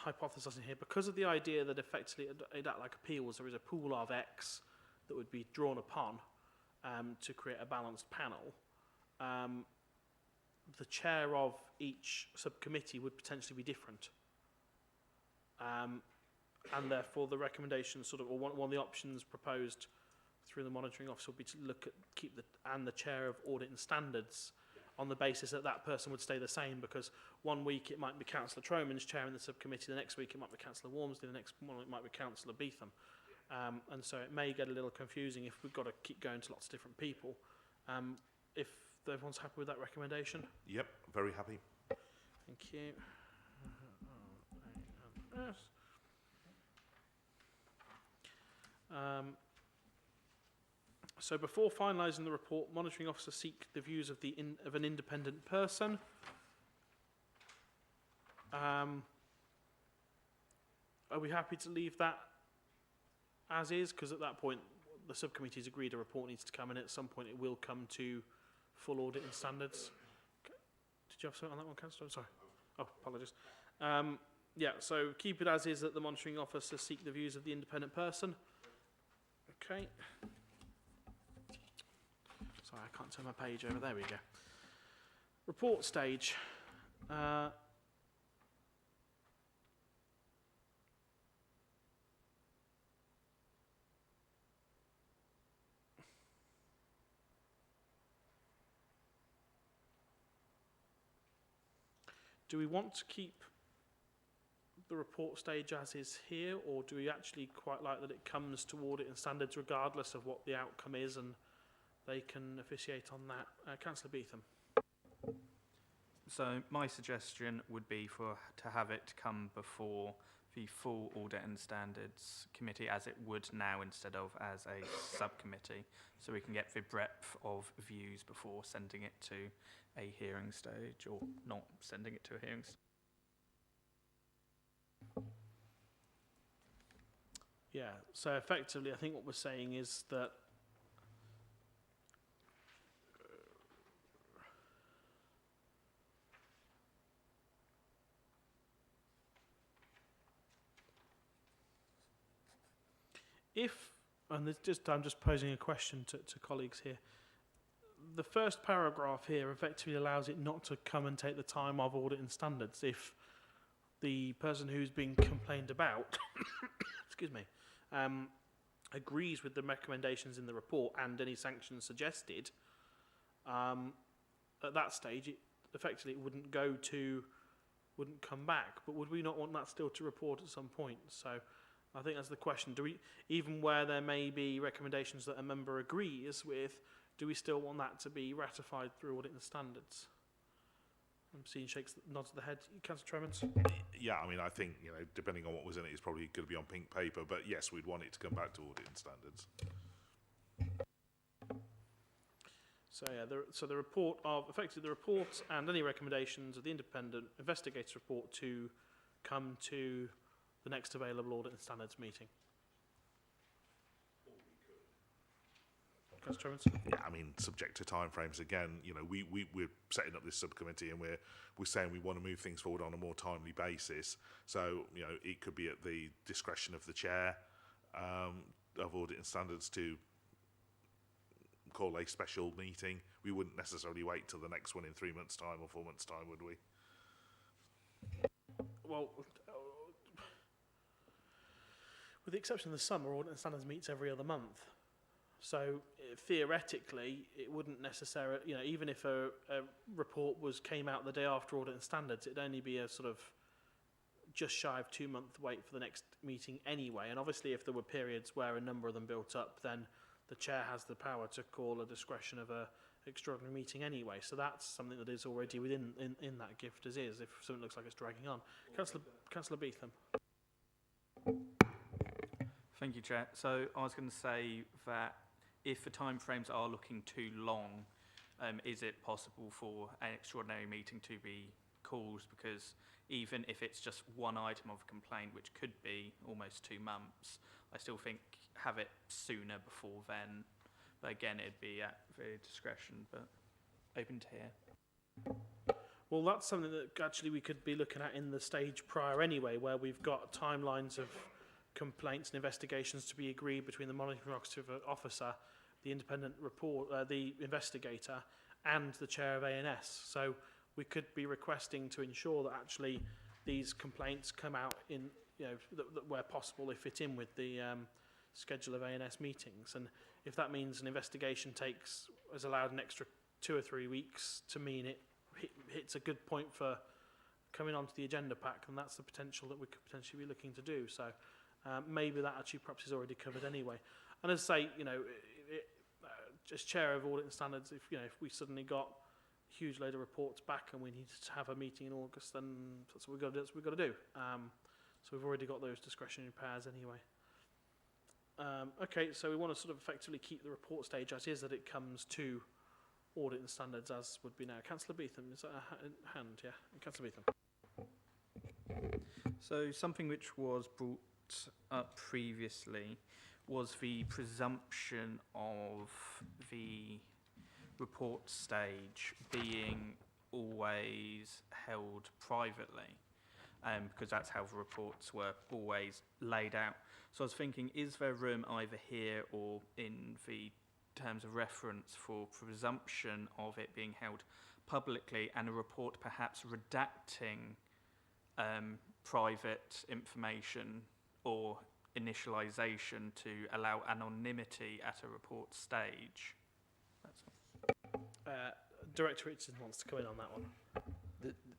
hypothesising here, because of the idea that effectively in that like appeals there is a pool of X that would be drawn upon to create a balanced panel. The chair of each subcommittee would potentially be different, and therefore the recommendation or one of the options proposed through the monitoring officer would be to look at keep the chair of audit and standards, on the basis that that person would stay the same, because one week it might be Councillor Tromans chairing the subcommittee, the next week it might be Councillor Walmsley, the next one it might be Councillor Beetham. And so it may get a little confusing if we've got to keep going to lots of different people. If everyone's happy with that recommendation? Yep, very happy. Thank you. So before finalising the report, monitoring officer seek the views of an independent person. Are we happy to leave that as is? Because at that point, the subcommittee's agreed a report needs to come in. At some point, it will come to full audit and standards. Did you have something on that one, Councillor? Sorry. Oh, apologies. Yeah, so keep it as is, that the monitoring officer seek the views of the independent person. Okay. Sorry, I can't turn my page over. There we go. Report stage. Do we want to keep the report stage as is here, or do we actually quite like that it comes to audit and standards regardless of what the outcome is, and they can officiate on that? Councillor Beetham. So my suggestion would be to have it come before the full audit and standards committee, as it would now, instead of as a subcommittee, so we can get the breadth of views before sending it to a hearing stage, or not sending it to a hearing stage. Yeah, so effectively I think what we're saying is that and I'm just posing a question to colleagues here. The first paragraph here effectively allows it not to come and take the time of audit and standards if the person who's being complained about excuse me, agrees with the recommendations in the report and any sanctions suggested. At that stage, effectively it wouldn't come back. But would we not want that still to report at some point? So I think that's the question. Do we, even where there may be recommendations that a member agrees with, do we still want that to be ratified through audit and standards? I'm seeing nods of the head. Councillor Tremens? Yeah, I mean, I think, you know, depending on what was in it, it's probably going to be on pink paper, but yes, we'd want it to come back to audit and standards. So yeah, the report and any recommendations of the independent investigator's report to come to the next available audit and standards meeting. Councillor Tremens? Yeah, I mean, subject to timeframes again. You know, we're setting up this subcommittee and we're saying we want to move things forward on a more timely basis. So, you know, it could be at the discretion of the chair of audit and standards to call a special meeting. We wouldn't necessarily wait till the next one in 3 months' time or 4 months' time, would we? Well, with the exception of the summer, audit and standards meets every other month. So theoretically, it wouldn't necessarily, you know, even if a report came out the day after audit and standards, it'd only be a sort of just shy of 2 month wait for the next meeting anyway. And obviously, if there were periods where a number of them built up, then the chair has the power to call a discretion of a extraordinary meeting anyway. So that's something that is already within in that gift as is, if something looks like it's dragging on. Councillor Beetham. Thank you, Chair. So I was going to say that if the timeframes are looking too long, is it possible for an extraordinary meeting to be called? Because even if it's just one item of a complaint, which could be almost 2 months, I still think have it sooner before then. But again, it'd be at their discretion, but open to hear. Well, that's something that actually we could be looking at in the stage prior anyway, where we've got timelines of complaints and investigations to be agreed between the monitoring officer, the independent report, the investigator, and the chair of ANS. So we could be requesting to ensure that actually these complaints come out in, you know, that where possible, they fit in with the schedule of ANS meetings. And if that means an investigation is allowed an extra 2 or 3 weeks to mean it hits a good point for coming onto the agenda pack, and that's the potential that we could potentially be looking to do. So maybe that actually perhaps is already covered anyway. And as I say, you know, as chair of audit and standards, if we suddenly got a huge load of reports back and we needed to have a meeting in August, then that's what we've got to do. That's what we've got to do. So we've already got those discretionary powers anyway. Okay, so we want to sort of effectively keep the report stage as is, that it comes to audit and standards as would be now. Councillor Beetham, is that a hand? Yeah, Councillor Beetham. So something which was brought up previously was the presumption of the report stage being always held privately, because that's how the reports were always laid out. So I was thinking, is there room either here or in the terms of reference for presumption of it being held publicly, and a report perhaps redacting private information or initialisation to allow anonymity at a report stage? That's Director Richardson wants to come in on that one.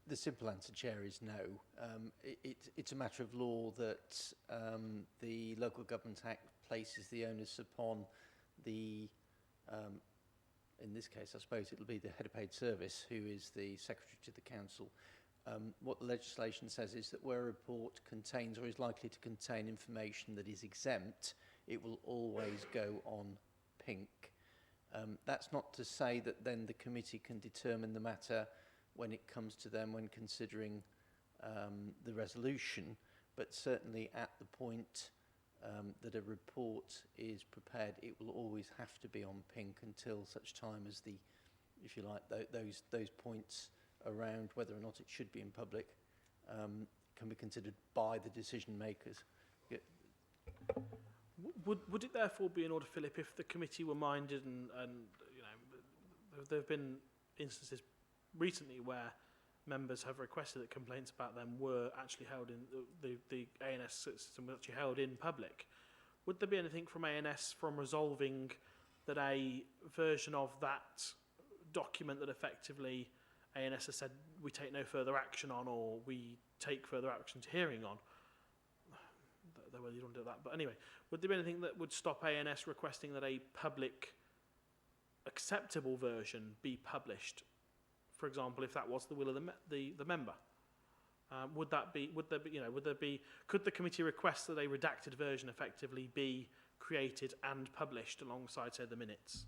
The simple answer, Chair, is no. It's a matter of law that the Local Government Act places the onus upon the, in this case, I suppose it'll be the head of paid service, who is the secretary to the council. What the legislation says is that where a report contains or is likely to contain information that is exempt, it will always go on pink. That's not to say that then the committee can determine the matter when it comes to them when considering the resolution, but certainly at the point that a report is prepared, it will always have to be on pink until such time as the, if you like, those points around whether or not it should be in public can be considered by the decision makers. Yeah. Would it therefore be in order, Philip, if the committee were minded, and there have been instances recently where members have requested that complaints about them were actually held in the ANS system was actually held in public. Would there be anything from ANS from resolving that a version of that document that effectively ANS has said we take no further action on, or we take further action to hearing on, don't know whether you want to do that. But anyway, would there be anything that would stop ANS requesting that a public acceptable version be published? For example, if that was the will of the member, would there be? Could the committee request that a redacted version effectively be created and published alongside, say, the minutes?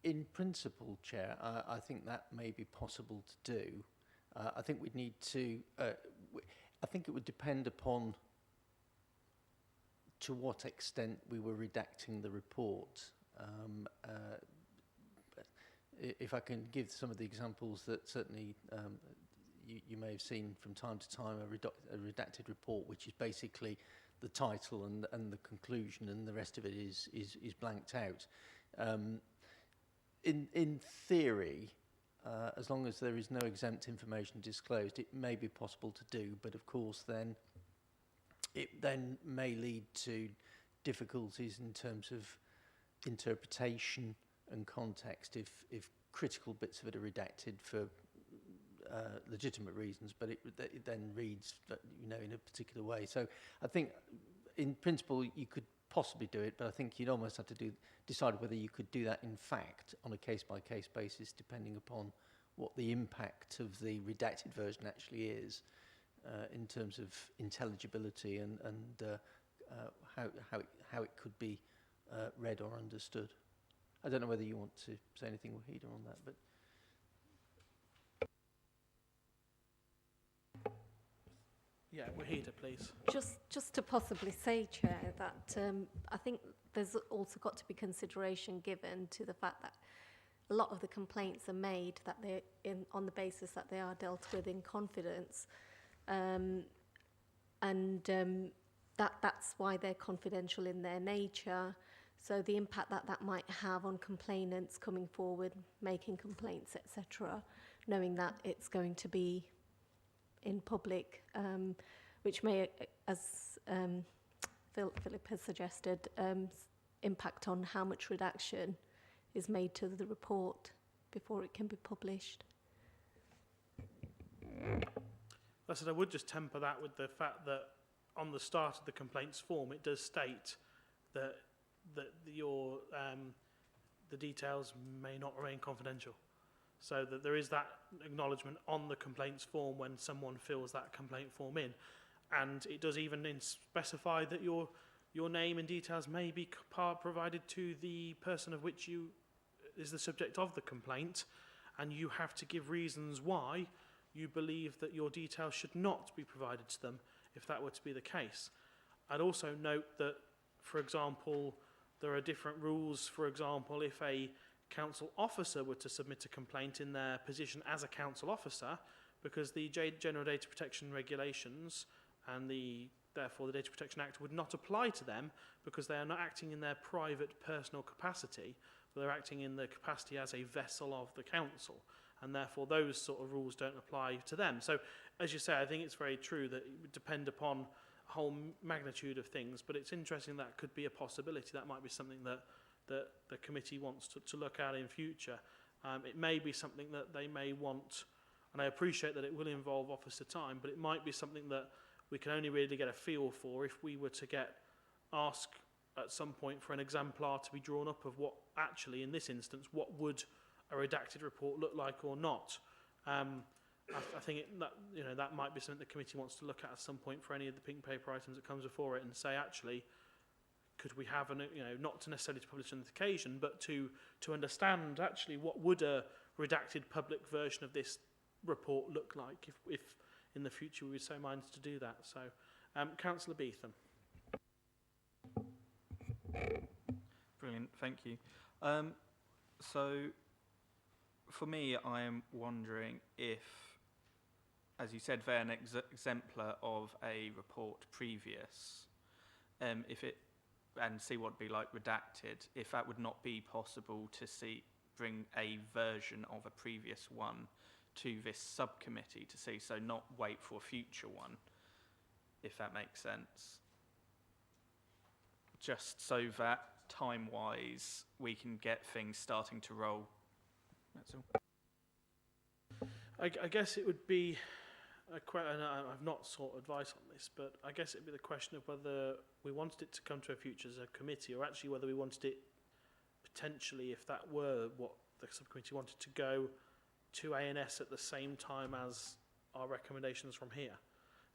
In principle, Chair, I think that may be possible to do. I think we'd need to. I think it would depend upon to what extent we were redacting the report. If I can give some of the examples that certainly you may have seen from time to time, a redacted report, which is basically the title and the conclusion, and the rest of it is blanked out. In theory, as long as there is no exempt information disclosed, it may be possible to do, but of course then it then may lead to difficulties in terms of interpretation and context if critical bits of it are redacted for legitimate reasons, but it then reads in a particular way. So I think in principle you could possibly do it, but I think you'd almost have to decide whether you could do that in fact on a case-by-case basis, depending upon what the impact of the redacted version actually is in terms of intelligibility and how it could be read or understood. I don't know whether you want to say anything, Wahida, on that, but yeah, Wahida, please. Just to possibly say, Chair, that I think there's also got to be consideration given to the fact that a lot of the complaints are made that they're on the basis that they are dealt with in confidence, that's why they're confidential in their nature. So the impact that might have on complainants coming forward, making complaints, etc., knowing that it's going to be in public, which may, as Philip has suggested, impact on how much redaction is made to the report before it can be published. I said I would just temper that with the fact that on the start of the complaints form it does state that your the details may not remain confidential. So that there is that acknowledgement on the complaints form when someone fills that complaint form in. And it does even specify that your name and details may be provided to the person of which you is the subject of the complaint, and you have to give reasons why you believe that your details should not be provided to them if that were to be the case. I'd also note that, for example, there are different rules. For example, if a council officer were to submit a complaint in their position as a council officer, because the General Data Protection Regulations and therefore the Data Protection Act would not apply to them because they are not acting in their private personal capacity, but they're acting in the capacity as a vessel of the council, and therefore those sort of rules don't apply to them. So, as you say, I think it's very true that it would depend upon a whole magnitude of things, but it's interesting that could be a possibility. That might be something that the committee wants to look at in future. It may be something that they may want, and I appreciate that it will involve officer time, but it might be something that we can only really get a feel for if we were to ask at some point for an exemplar to be drawn up of what actually, in this instance, what would a redacted report look like or not. I think that might be something the committee wants to look at some point for any of the pink paper items that comes before it, and say, actually, could we have not to necessarily to publish on this occasion, but to understand actually what would a redacted public version of this report look like if in the future we were so minded to do that. So, Councillor Beetham. Brilliant, thank you. So, for me, I am wondering if, as you said, they're an exemplar of a report previous, and see what it'd be like redacted, if that would not be possible to bring a version of a previous one to this subcommittee to see, so not wait for a future one, if that makes sense. Just so that time-wise we can get things starting to roll. That's all. I guess it would be and I've not sought advice on this, but I guess it'd be the question of whether we wanted it to come to a future as a committee, or actually whether we wanted it potentially, if that were what the subcommittee wanted, to go to A&S at the same time as our recommendations from here.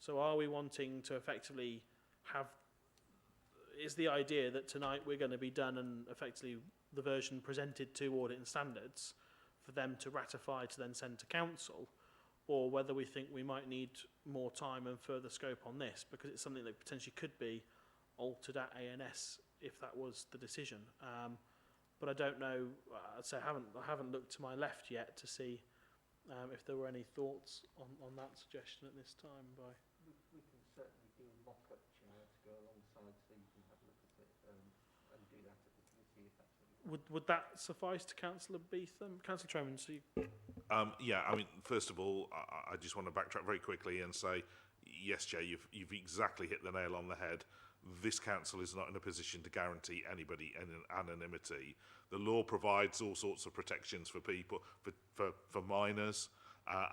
So are we wanting to effectively have, is the idea that tonight we're going to be done and effectively the version presented to Audit and Standards for them to ratify to then send to council, or whether we think we might need more time and further scope on this, because it's something that potentially could be altered at A&S if that was the decision. But I don't know. I'd say I haven't looked to my left yet to see if there were any thoughts on that suggestion at this time. We can certainly do mock-ups, to go alongside, so you can have a look at it and do that at the committee if that's what you Would that suffice to Councillor Beetham? Councillor Tremont, so you... Yeah, I mean, first of all, I just want to backtrack very quickly and say, yes, Jay, you've exactly hit the nail on the head. This council is not in a position to guarantee anybody anonymity. The law provides all sorts of protections for people, for minors,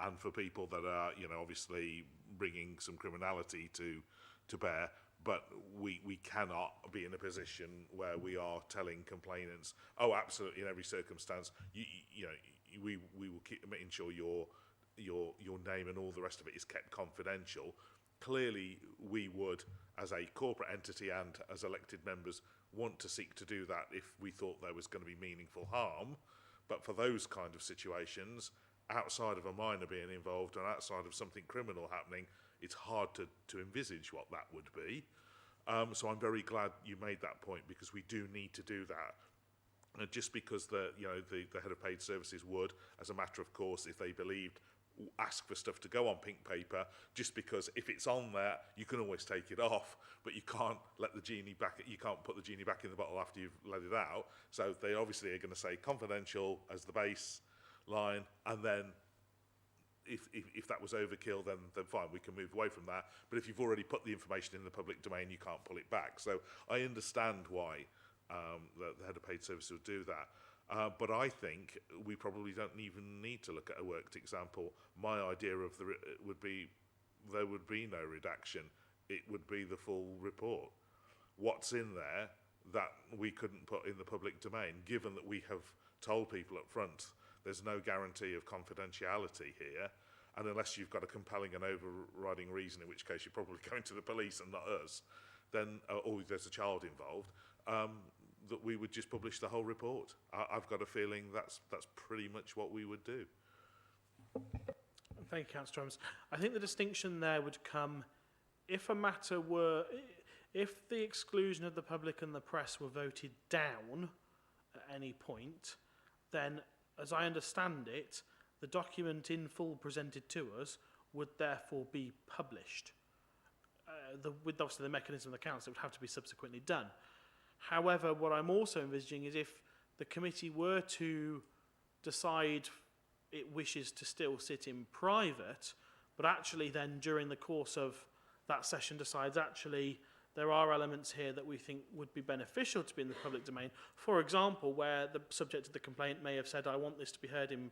and for people that are, obviously bringing some criminality to bear. But we cannot be in a position where we are telling complainants, oh, absolutely, in every circumstance, we will keep ensure your name and all the rest of it is kept confidential. Clearly, we would, as a corporate entity and as elected members, want to seek to do that if we thought there was going to be meaningful harm. But for those kind of situations, outside of a minor being involved and outside of something criminal happening, it's hard to envisage what that would be. So I'm very glad you made that point, because we do need to do that. Just because the head of paid services would, as a matter of course, if they believed, ask for stuff to go on pink paper, just because if it's on there, you can always take it off, but you can't let the genie back. You can't put the genie back in the bottle after you've let it out. So they obviously are going to say confidential as the base line, and then if that was overkill, then fine, we can move away from that. But if you've already put the information in the public domain, you can't pull it back. So I understand why the head of paid services would do that. But I think we probably don't even need to look at a worked example. My idea of would be there would be no redaction. It would be the full report. What's in there that we couldn't put in the public domain, given that we have told people up front there's no guarantee of confidentiality here, and unless you've got a compelling and overriding reason, in which case you're probably going to the police and not us, then, or there's a child involved, that we would just publish the whole report. I've got a feeling that's pretty much what we would do. Thank you, Councillor Tremont. I think the distinction there would come if a matter were, if the exclusion of the public and the press were voted down at any point, then, as I understand it, the document in full presented to us would therefore be published. With obviously the mechanism of the council, it would have to be subsequently done. However, what I'm also envisaging is if the committee were to decide it wishes to still sit in private, but actually then during the course of that session decides actually there are elements here that we think would be beneficial to be in the public domain. For example, where the subject of the complaint may have said, I want this to be heard in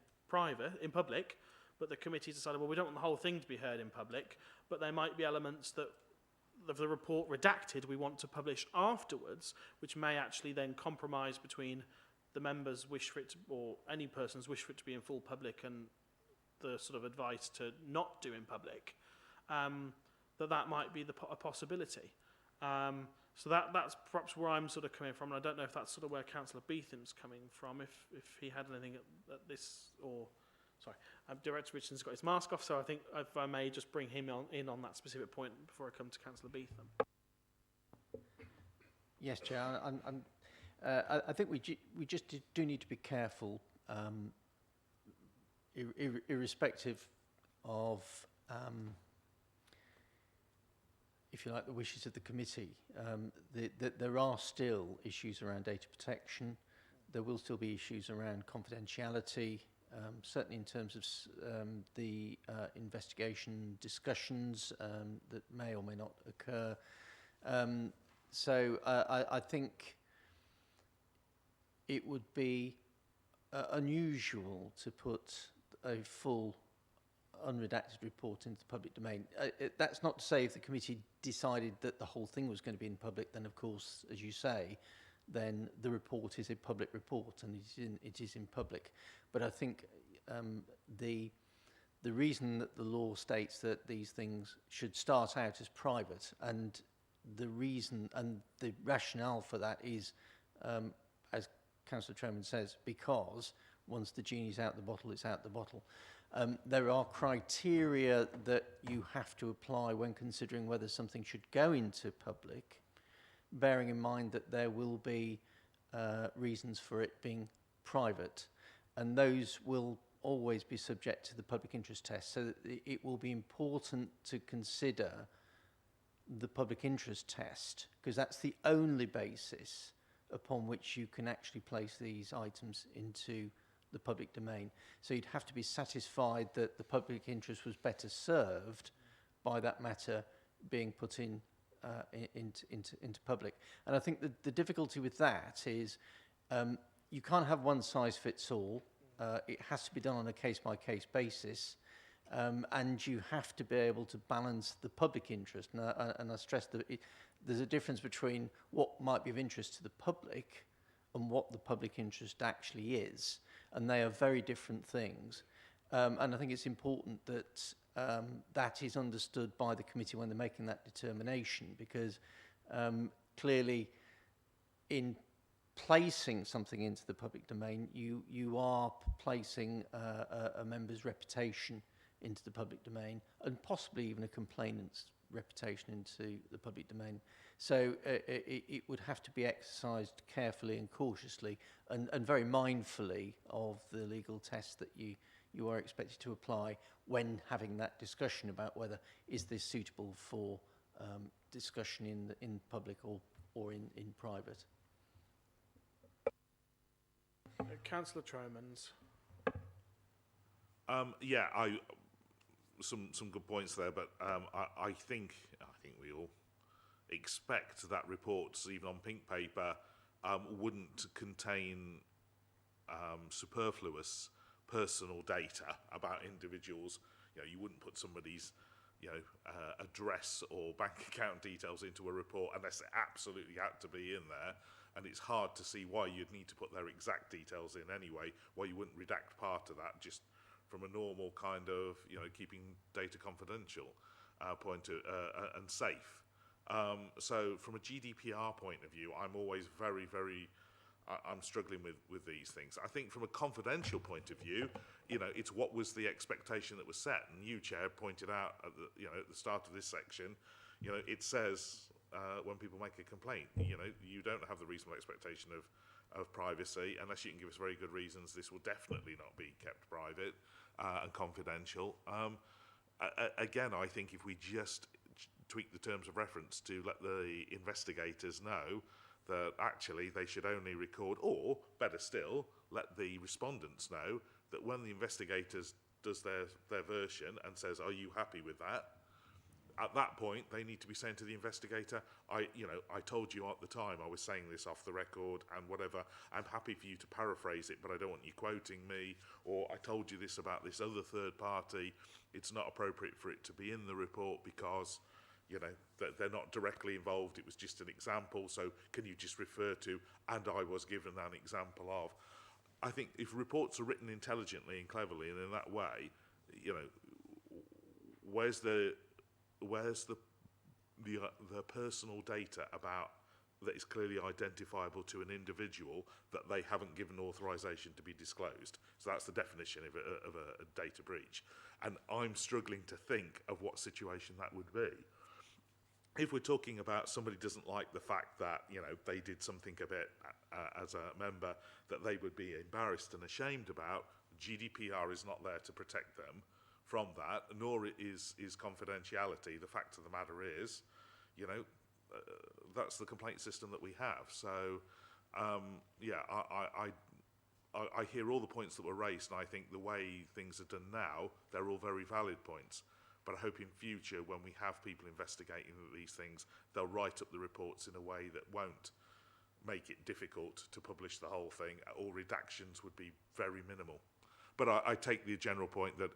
public, but the committee decided, well, we don't want the whole thing to be heard in public, but there might be elements that of the report redacted we want to publish afterwards, which may actually then compromise between the members' wish for it to, or any person's wish for it to be in full public, and the sort of advice to not do in public, that might be a possibility. So that's perhaps where I'm sort of coming from, and I don't know if that's sort of where Councillor Beetham's coming from, if he had anything at this, or, sorry, Director Richardson's got his mask off, so I think if I may just bring him in on that specific point before I come to Councillor Beetham. Yes, Chair. I think we just do need to be careful, irrespective of, if you like, the wishes of the committee. There are still issues around data protection. There will still be issues around confidentiality, certainly in terms of the investigation discussions that may or may not occur. So I think it would be unusual to put a full unredacted report into the public domain. That's not to say if the committee decided that the whole thing was going to be in public, then of course, as you say, then the report is a public report and it is in public. But I think the reason that the law states that these things should start out as private, and the reason and the rationale for that is, as Councillor Troman says, because once the genie's out the bottle, it's out the bottle. There are criteria that you have to apply when considering whether something should go into public, bearing in mind that there will be reasons for it being private, and those will always be subject to the public interest test. So that it will be important to consider the public interest test, because that's the only basis upon which you can actually place these items into the public domain. So you'd have to be satisfied that the public interest was better served by that matter being put into public. And I think the difficulty with that is you can't have one size fits all. It has to be done on a case-by-case basis, and you have to be able to balance the public interest. And I stress that there's a difference between what might be of interest to the public and what the public interest actually is, and they are very different things. And I think it's important that that is understood by the committee when they're making that determination, because clearly in placing something into the public domain, you are placing a member's reputation into the public domain, and possibly even a complainant's reputation into the public domain. So it would have to be exercised carefully and cautiously, and very mindfully of the legal test that you are expected to apply when having that discussion about whether is this suitable for discussion in public or in private. Councillor Tromans. Yeah, some good points there, but I think we all expect that reports, even on pink paper, wouldn't contain superfluous personal data about individuals. You know, you wouldn't put somebody's address or bank account details into a report unless it absolutely had to be in there. And it's hard to see why you'd need to put their exact details in anyway, why you wouldn't redact part of that just from a normal kind of, keeping data confidential point and safe. So from a GDPR point of view, I'm always very, very, I'm struggling with these things. I think from a confidential point of view, it's what was the expectation that was set. And you, Chair, pointed out at the start of this section, it says when people make a complaint, you don't have the reasonable expectation of privacy unless you can give us very good reasons. This will definitely not be kept private and confidential. Again, I think if we just tweak the terms of reference to let the investigators know that actually they should only record, or better still, let the respondents know that when the investigators does their version and says, are you happy with that? At that point, they need to be saying to the investigator, I told you at the time I was saying this off the record and whatever. I'm happy for you to paraphrase it, but I don't want you quoting me. Or I told you this about this other third party. It's not appropriate for it to be in the report because, they're not directly involved. It was just an example. So can you just refer to, and I was given an example of. I think if reports are written intelligently and cleverly and in that way, where's the personal data about that is clearly identifiable to an individual that they haven't given authorization to be disclosed? So that's the definition of a data breach. And I'm struggling to think of what situation that would be. If we're talking about somebody doesn't like the fact that, they did something a bit as a member that they would be embarrassed and ashamed about, GDPR is not there to protect them from that, nor is confidentiality. The fact of the matter is, that's the complaint system that we have. So, I hear all the points that were raised, and I think the way things are done now, they're all very valid points. But I hope in future, when we have people investigating these things, they'll write up the reports in a way that won't make it difficult to publish the whole thing. All redactions would be very minimal. But I take the general point that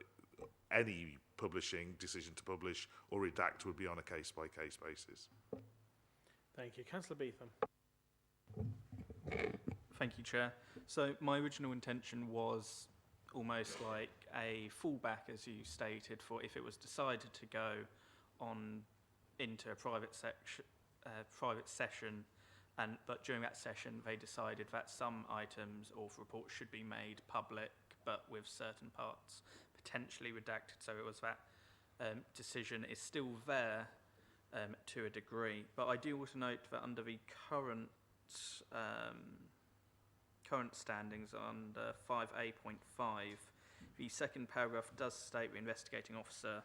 any publishing decision to publish or redact would be on a case-by-case basis. Thank you. Councillor Beetham. Thank you, Chair. So my original intention was almost like a fallback, as you stated, for if it was decided to go on into a private session, but during that session they decided that some items or reports should be made public, but with certain parts potentially redacted. So it was that decision is still there to a degree. But I do also note that under the current standings under 5A.5, the second paragraph does state the investigating officer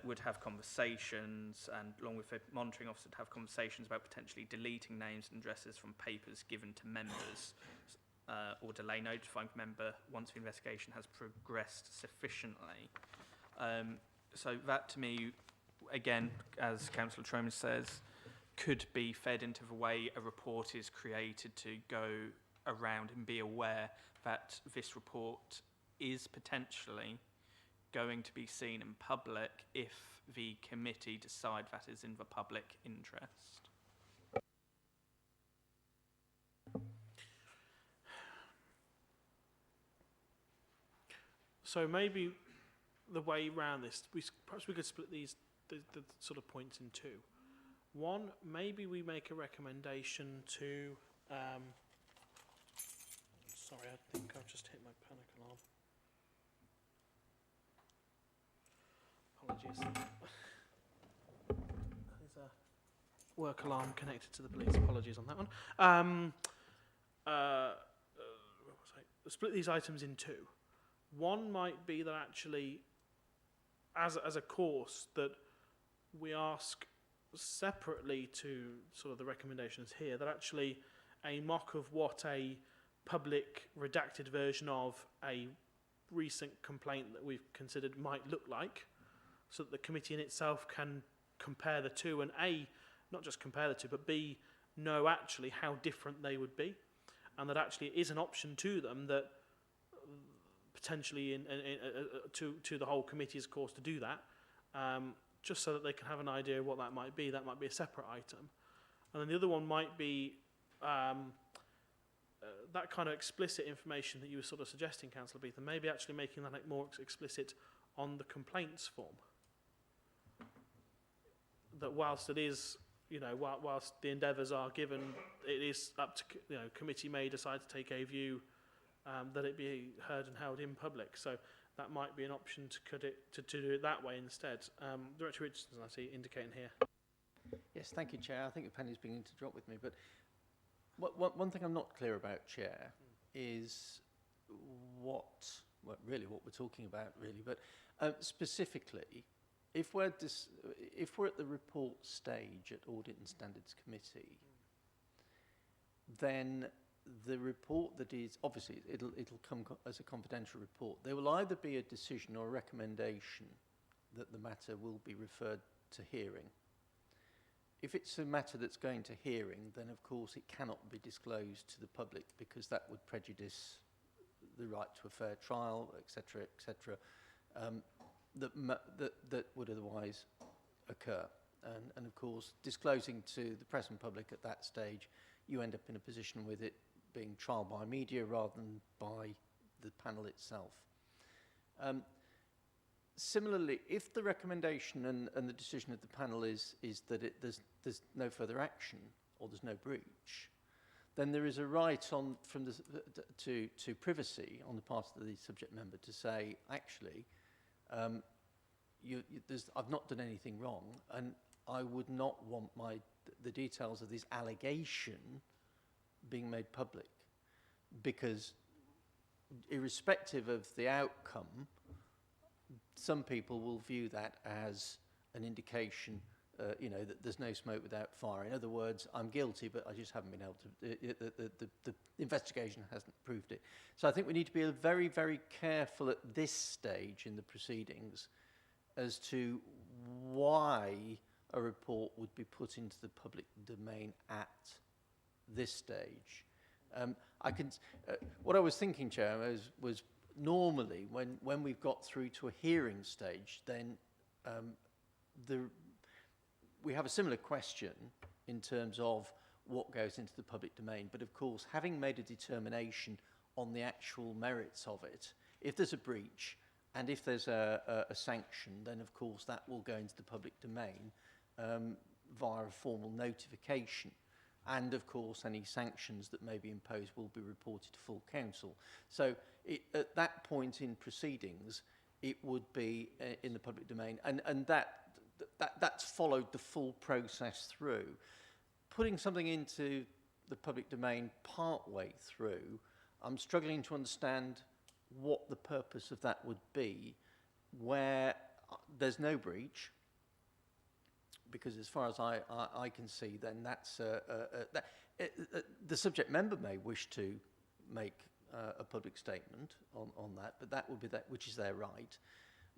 would have conversations, and along with the monitoring officer, to have conversations about potentially deleting names and addresses from papers given to members, or delay notifying the member once the investigation has progressed sufficiently. So that, to me, again, as Councillor Troman says, could be fed into the way a report is created to go around and be aware that this report is potentially going to be seen in public if the committee decide that is in the public interest. So maybe the way around this, perhaps we could split the sort of points in two. One, maybe we make a recommendation to, sorry, I think I've just hit my panic alarm. Apologies. There's a work alarm connected to the police. Apologies on that one. What was I? Split these items in two. One might be that actually, as a course, that we ask separately to sort of the recommendations here, that actually a mock of what a public redacted version of a recent complaint that we've considered might look like, so that the committee in itself can compare the two, and A, not just compare the two, but B, know actually how different they would be, and that actually it is an option to them that potentially to the whole committee's course to do that, just so that they can have an idea of what that might be. That might be a separate item. And then the other one might be that kind of explicit information that you were sort of suggesting, Councillor Beetham, maybe actually making that more explicit on the complaints form. That whilst it is, whilst the endeavours are given, it is up to, committee may decide to take a view that it be heard and held in public. So that might be an option to do it that way instead. Director Richardson, I see indicating here. Yes, thank you, Chair. I think the penny's beginning to drop with me. But one thing I'm not clear about, Chair, is what we're talking about, really. But specifically, if we're at the report stage at Audit and Standards Committee, then the report that is, obviously, it'll come as a confidential report. There will either be a decision or a recommendation that the matter will be referred to hearing. If it's a matter that's going to hearing, then of course it cannot be disclosed to the public, because that would prejudice the right to a fair trial, etc., etc., that would otherwise occur. And of course, disclosing to the press and public at that stage, you end up in a position with it being trial by media rather than by the panel itself. Similarly, if the recommendation and the decision of the panel is that there's no further action or there's no breach, then there is a right to privacy on the part of the subject member to say, actually, I've not done anything wrong, and I would not want the details of this allegation being made public, because irrespective of the outcome, some people will view that as an indication, that there's no smoke without fire. In other words, I'm guilty, but I just haven't been able to, the investigation hasn't proved it. So I think we need to be very, very careful at this stage in the proceedings as to why a report would be put into the public domain at this stage. What I was thinking, Chair, was normally, when we've got through to a hearing stage, then we have a similar question in terms of what goes into the public domain. But of course, having made a determination on the actual merits of it, if there's a breach and if there's a sanction, then of course that will go into the public domain via a formal notification. And of course, any sanctions that may be imposed will be reported to full council. So at that point in proceedings, it would be in the public domain, and that's followed the full process through. Putting something into the public domain partway through, I'm struggling to understand what the purpose of that would be, where there's no breach, because as far as I can see, then that's the subject member may wish to make a public statement on that, but that would be that which is their right.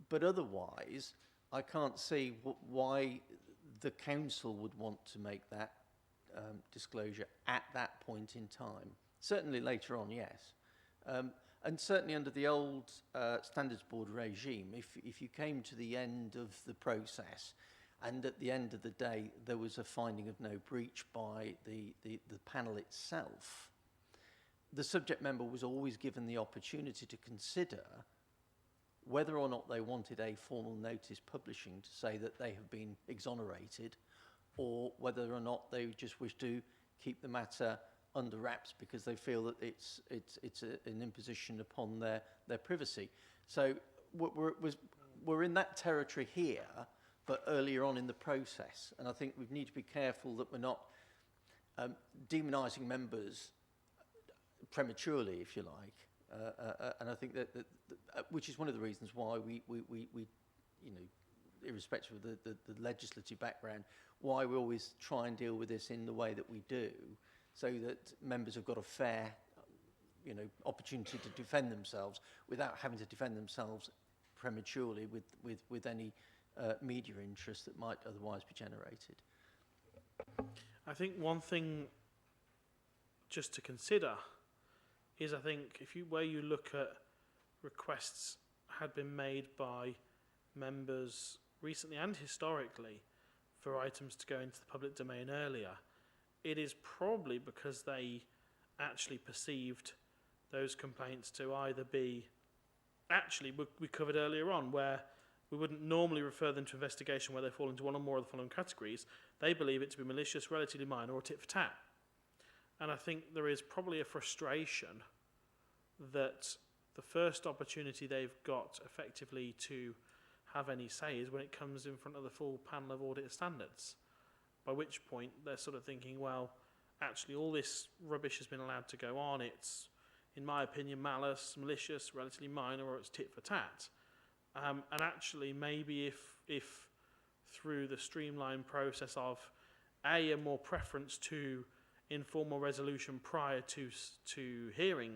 But otherwise, I can't see why the council would want to make that disclosure at that point in time. Certainly later on, yes. And certainly under the old Standards Board regime, if you came to the end of the process and at the end of the day there was a finding of no breach by the panel itself, the subject member was always given the opportunity to consider whether or not they wanted a formal notice publishing to say that they have been exonerated, or whether or not they just wish to keep the matter under wraps because they feel that it's an imposition upon their privacy. So we're in that territory here, but earlier on in the process. And I think we need to be careful that we're not demonising members prematurely, if you like. And I think that which is one of the reasons why we you know, irrespective of the legislative background, why we always try and deal with this in the way that we do, so that members have got a fair, you know, opportunity to defend themselves without having to defend themselves prematurely with any media interest that might otherwise be generated. I think one thing just to consider is, I think where you look at requests had been made by members recently and historically for items to go into the public domain earlier, it is probably because they actually perceived those complaints to either be, actually we covered earlier on, where we wouldn't normally refer them to investigation where they fall into one or more of the following categories. They believe it to be malicious, relatively minor, or tit for tat. And I think there is probably a frustration that the first opportunity they've got effectively to have any say is when it comes in front of the full panel of audit standards, by which point they're sort of thinking, well, actually all this rubbish has been allowed to go on. It's, in my opinion, malicious, relatively minor, or it's tit for tat. And actually maybe if through the streamlined process of a more preference to informal resolution prior to hearing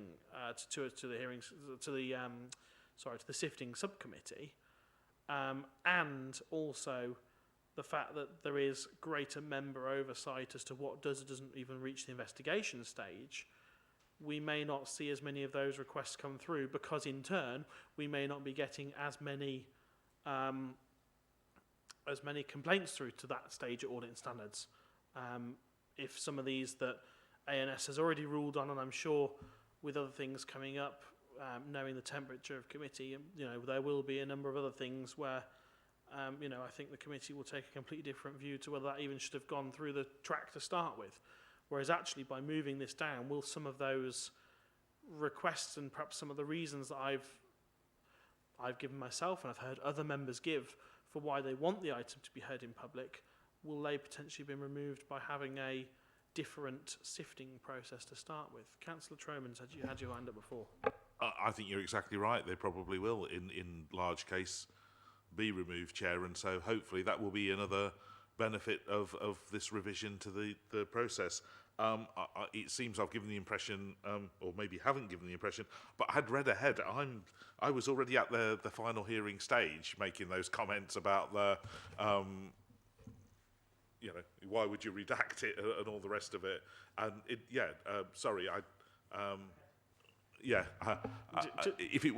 to the hearings to the sifting subcommittee, and also the fact that there is greater member oversight as to what does or doesn't even reach the investigation stage, we may not see as many of those requests come through, because in turn we may not be getting as many complaints through to that stage at audit standards. If some of these that ANS has already ruled on, and I'm sure with other things coming up, knowing the temperature of committee, you know, there will be a number of other things where, you know, I think the committee will take a completely different view to whether that even should have gone through the track to start with. Whereas actually by moving this down, will some of those requests and perhaps some of the reasons that I've given myself and I've heard other members give for why they want the item to be heard in public, will they potentially be removed by having a different sifting process to start with? Councillor Troman said you had your hand up before. I think you're exactly right. They probably will, in large case, be removed, Chair, and so hopefully that will be another benefit of this revision to the process. It seems I've given the impression, or maybe haven't given the impression, but I had read ahead. I was already at the final hearing stage making those comments about the, you know, why would you redact it and all the rest of it. And sorry, if it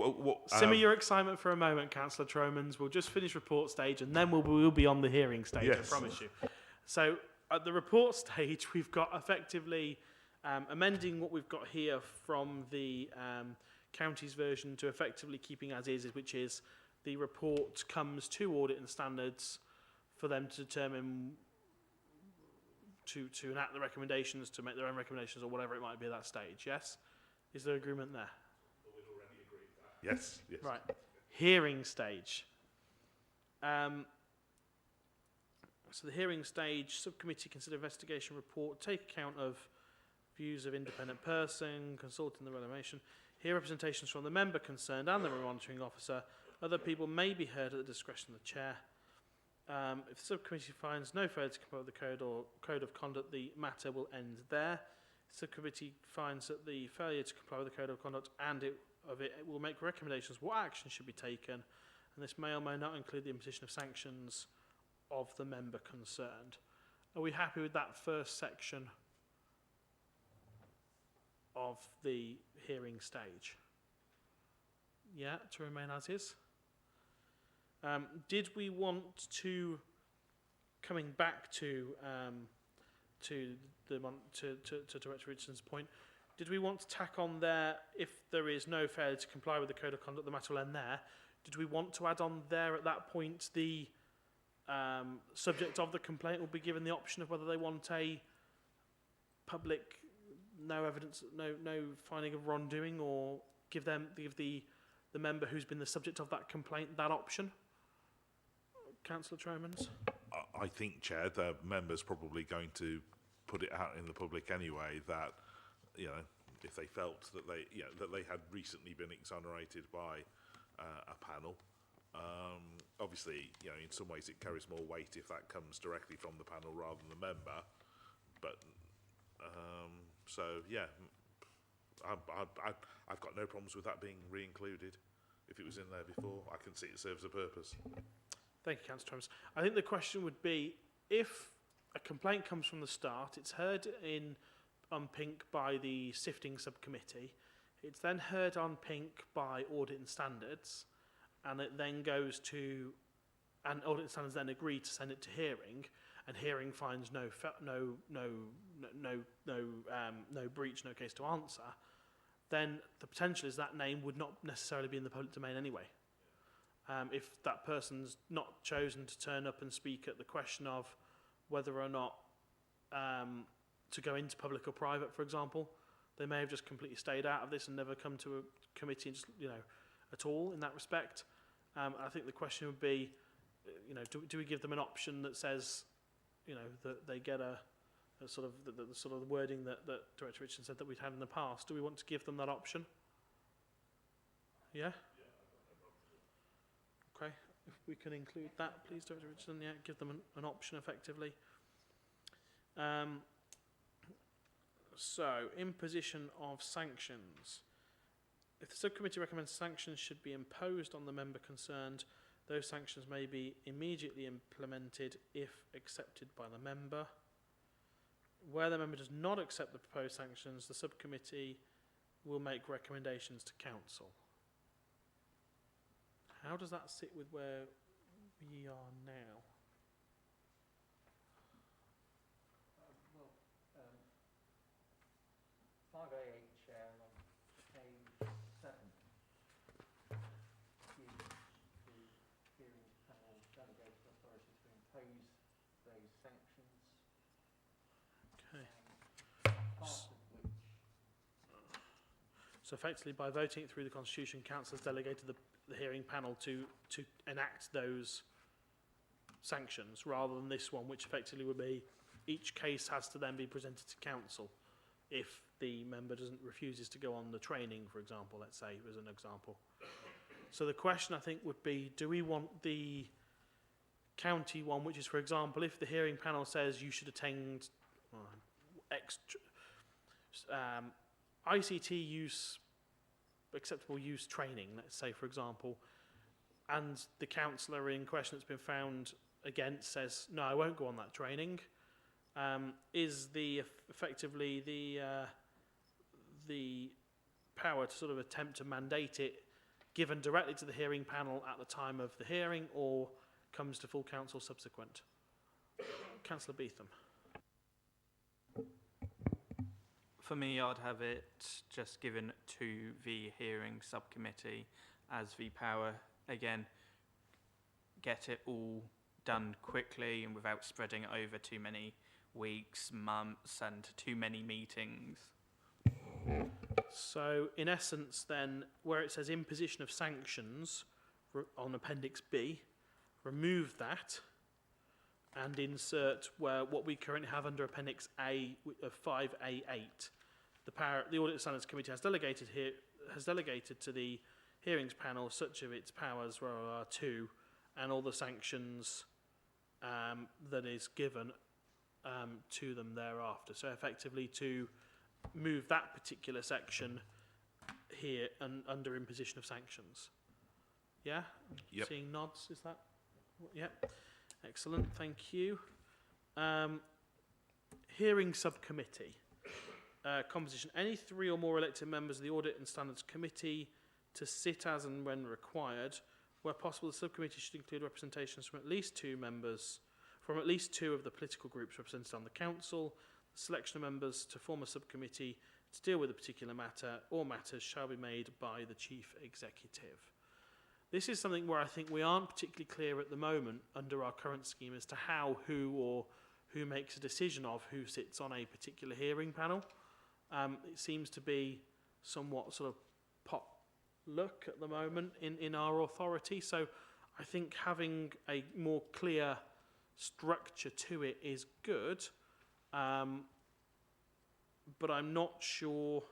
Simmer your excitement for a moment, Councillor Tromans. We'll just finish report stage and then we'll be on the hearing stage, Yes. I promise you. So at the report stage, we've got effectively amending what we've got here from the county's version to effectively keeping as is, which is the report comes to Audit and Standards for them to determine to enact the recommendations, to make their own recommendations or whatever it might be at that stage, yes? Is there agreement there? Yes. Right. Hearing stage. So the hearing stage, subcommittee consider investigation report, take account of views of independent person, consulting the relevation, hear representations from the member concerned and the monitoring officer. Other people may be heard at the discretion of the chair. If the subcommittee finds no failure to comply with the code or code of conduct, the matter will end there. Subcommittee finds that the failure to comply with the code of conduct and it will make recommendations what action should be taken, and this may or may not include the imposition of sanctions of the member concerned. Are we happy with that first section of the hearing stage? Yeah, to remain as is. Did we want to, coming back to Director Richardson's point, did we want to tack on there, if there is no failure to comply with the code of conduct, the matter will end there? Did we want to add on there at that point the subject of the complaint will be given the option of whether they want a public no evidence, no finding of wrongdoing, or give the member who's been the subject of that complaint that option? Councillor Tromans? I think, Chair, the member's probably going to put it out in the public anyway that, if they felt that they had recently been exonerated by a panel. Obviously, in some ways it carries more weight if that comes directly from the panel rather than the member. But I've got no problems with that being re-included. If it was in there before, I can see it serves a purpose. Thank you, Councillor Thomas. I think the question would be, if a complaint comes from the start, it's heard on Pink by the sifting subcommittee, it's then heard on Pink by Audit and Standards, and it then goes to, and Audit and Standards then agree to send it to hearing, and hearing finds no breach, no case to answer, then the potential is that name would not necessarily be in the public domain anyway. If that person's not chosen to turn up and speak at the question of whether or not to go into public or private, for example, they may have just completely stayed out of this and never come to a committee, just, at all in that respect. I think the question would be, do we give them an option that says, that they get a sort of the sort of wording that Director Richardson said that we'd had in the past? Do we want to give them that option? Yeah? Okay, if we can include that, please, Director Richardson. Yeah, give them an option effectively. So, imposition of sanctions. If the subcommittee recommends sanctions should be imposed on the member concerned, those sanctions may be immediately implemented if accepted by the member. Where the member does not accept the proposed sanctions, the subcommittee will make recommendations to council. How does that sit with where we are now? 5A8, Chair, on page 7, gives the hearing panel delegated authority to impose those sanctions. Okay. Part of which... So effectively, by voting it through the Constitution, Council has delegated the hearing panel to enact those sanctions, rather than this one, which effectively would be each case has to then be presented to Council if the member refuses to go on the training, for example, let's say, as an example. So the question, I think, would be, do we want the county one, which is, for example, if the hearing panel says you should attend ICT use, acceptable use training, let's say, for example, and the councillor in question that's been found against says, no, I won't go on that training, is effectively the power to sort of attempt to mandate it given directly to the hearing panel at the time of the hearing, or comes to full council subsequent? Councillor Beetham. For me, I'd have it just given to the hearing subcommittee as the power. Again, get it all done quickly and without spreading it over too many weeks, months, and too many meetings. So, in essence, then, where it says imposition of sanctions on Appendix B, remove that and insert where what we currently have under Appendix A of 5A8. The Audit Standards Committee has delegated to the hearings panel such of its powers where are to, and all the sanctions that is given to them thereafter. So effectively to move that particular section here and under imposition of sanctions. Yeah? Yep. Seeing nods, is that? Yep. Excellent, thank you. Hearing subcommittee. Composition. Any 3 or more elected members of the Audit and Standards Committee to sit as and when required. Where possible, the subcommittee should include representations from at least 2 members, from at least 2 of the political groups represented on the council. The selection of members to form a subcommittee to deal with a particular matter or matters shall be made by the Chief Executive. This is something where I think we aren't particularly clear at the moment under our current scheme as to how, who makes a decision of who sits on a particular hearing panel. It seems to be somewhat sort of potluck at the moment in our authority. So I think having a more clear structure to it is good. But I'm not sure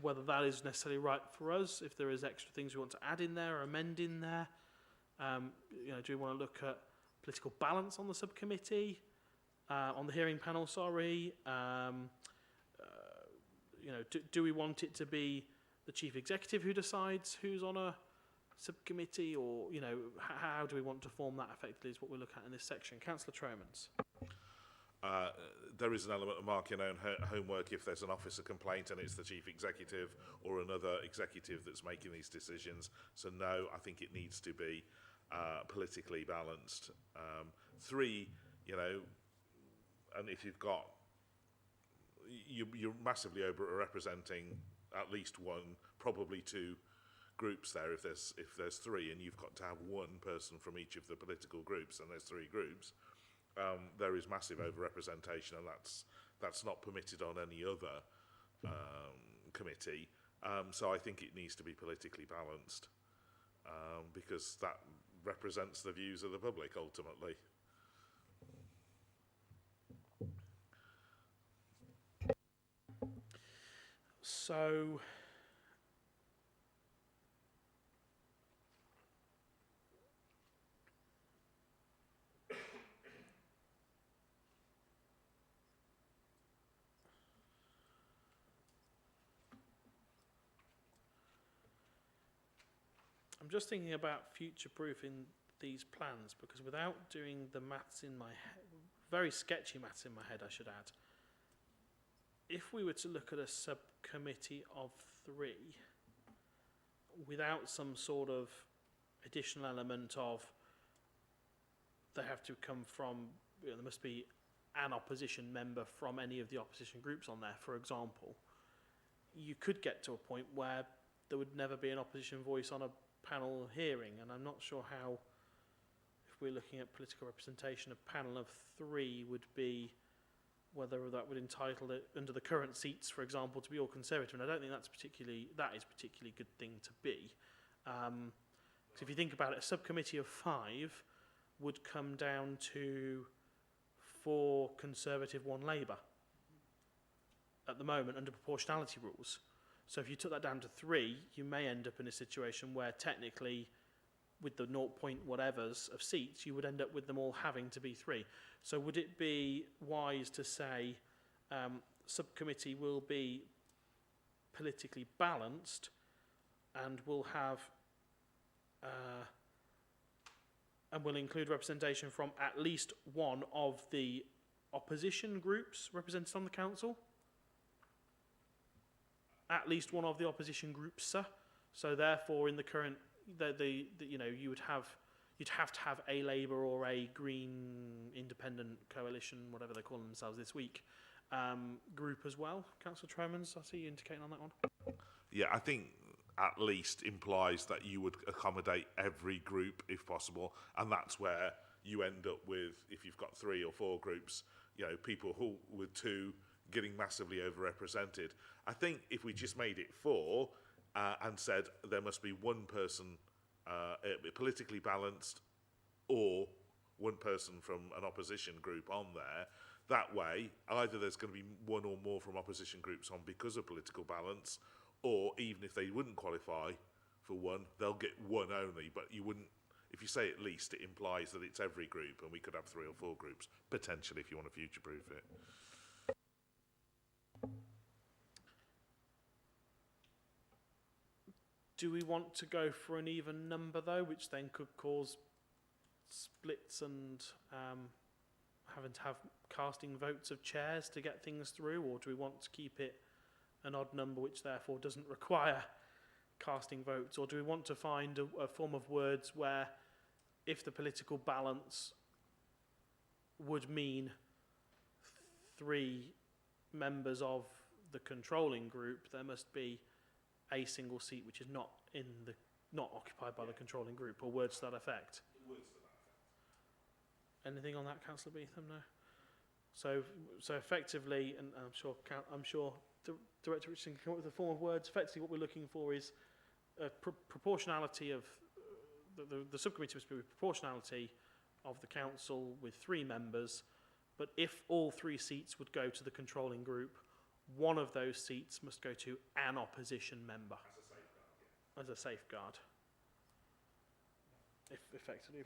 whether that is necessarily right for us, if there is extra things we want to add in there or amend in there. Do we want to look at political balance on the subcommittee, on the hearing panel, sorry? Do we want it to be the Chief Executive who decides who's on a subcommittee, or, how do we want to form that effectively is what we look at in this section. Councillor Tromans. There is an element of marking own homework if there's an officer complaint and it's the Chief Executive or another executive that's making these decisions. So no, I think it needs to be politically balanced. 3, and if you've got, you're massively over representing at least 1, probably 2 groups there if there's 3, and you've got to have 1 person from each of the political groups, and there's 3 groups. There is massive overrepresentation, and that's not permitted on any other committee. So I think it needs to be politically balanced, because that represents the views of the public ultimately. So I'm just thinking about future-proofing these plans, because without doing the maths in my head, very sketchy maths in my head, I should add, if we were to look at a subcommittee of 3 without some sort of additional element of they have to come from, there must be an opposition member from any of the opposition groups on there, for example, you could get to a point where there would never be an opposition voice on a panel hearing, and I'm not sure how, if we're looking at political representation, a panel of 3 would be, whether that would entitle it under the current seats, for example, to be all Conservative, and I don't think that is a particularly good thing to be. So if you think about it, a subcommittee of 5 would come down to 4 Conservative, 1 Labour at the moment under proportionality rules. So if you took that down to 3, you may end up in a situation where technically, with the 0 point whatevers of seats, you would end up with them all having to be 3. So would it be wise to say subcommittee will be politically balanced and will have and will include representation from at least 1 of the opposition groups represented on the council. At least one of the opposition groups, sir. So therefore, in the current, you know, you'd have to have a Labour or a Green Independent Coalition, whatever they're calling themselves this week, group as well. Councillor Tromans, I see you indicating on that one. Yeah, I think at least implies that you would accommodate every group if possible, and that's where you end up with, if you've got 3 or 4 groups, you know, people who with 2 getting massively overrepresented. I think if we just made it 4 and said there must be one person politically balanced or one person from an opposition group on there, that way either there's going to be one or more from opposition groups on because of political balance, or even if they wouldn't qualify for one, they'll get one only. But you wouldn't, if you say at least, it implies that it's every group, and we could have 3 or 4 groups potentially if you want to future-proof it. Do we want to go for an even number though, which then could cause splits and having to have casting votes of chairs to get things through, or do we want to keep it an odd number which therefore doesn't require casting votes, or do we want to find a form of words where if the political balance would mean 3 members of the controlling group, there must be a single seat which is not occupied by the controlling group, or words to that effect? Anything on that, Councillor Beetham? No. So effectively, and I'm sure Director Richardson can come up with a form of words. Effectively, what we're looking for is a proportionality of the subcommittee must be a proportionality of the council with 3 members, but if all 3 seats would go to the controlling group, one of those seats must go to an opposition member. As a safeguard. If effectively,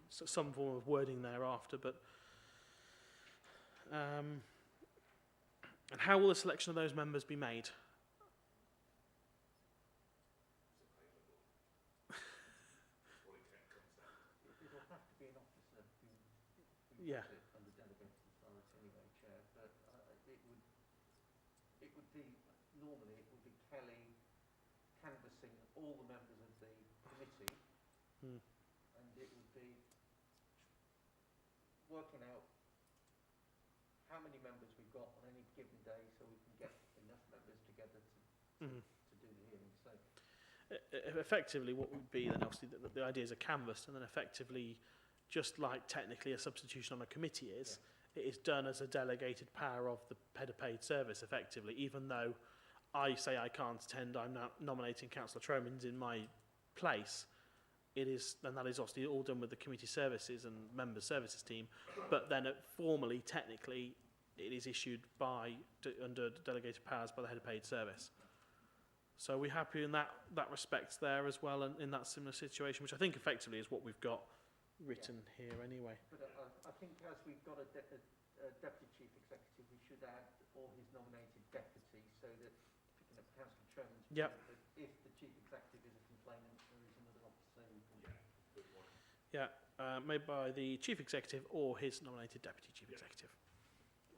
so some form of wording thereafter, but and how will the selection of those members be made? It'll have to be an officer who Yeah. does it under delegated authority anyway, Chair, but it would be, normally it would be Kelly canvassing all the members of the committee, and it would be working out how many members we've got on any given day so we can get enough members together to do the hearing. So Effectively, what would be then, obviously, the idea is a canvas, and then effectively, just like technically a substitution on a committee is, it is done as a delegated power of the head of paid service, effectively, even though I say I can't attend, I'm now nominating Councillor Tromans in my place. It is, and that is obviously all done with the committee services and member services team, but then formally, technically, it is issued by, under delegated powers by the head of paid service. So are we happy in that respect there as well, and in that similar situation, which I think effectively is what we've got written here anyway. But I think as we've got a Deputy Chief Executive, we should add or his nominated deputy, so that, picking up Councillor Tremens, Yep. that if the Chief Executive is a complainant, there is another officer who can... Made by the Chief Executive or his nominated Deputy Chief Executive.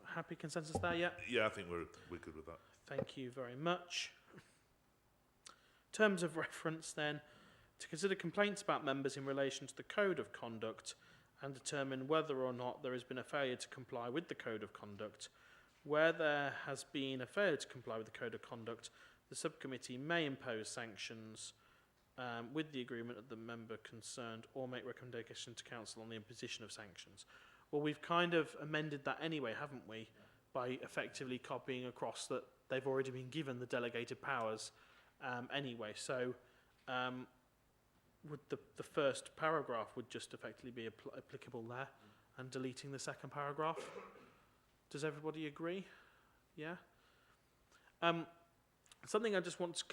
Happy consensus there, yeah? Yeah, I think we're good with that. Thank you very much. Terms of reference then, to consider complaints about members in relation to the Code of Conduct and determine whether or not there has been a failure to comply with the Code of Conduct. Where there has been a failure to comply with the Code of Conduct, the subcommittee may impose sanctions with the agreement of the member concerned, or make recommendation to council on the imposition of sanctions. Well, we've kind of amended that anyway, haven't we? By effectively copying across that they've already been given the delegated powers anyway. So would the first paragraph would just effectively be applicable there, and deleting the second paragraph? Does everybody agree? Yeah? Something I just want to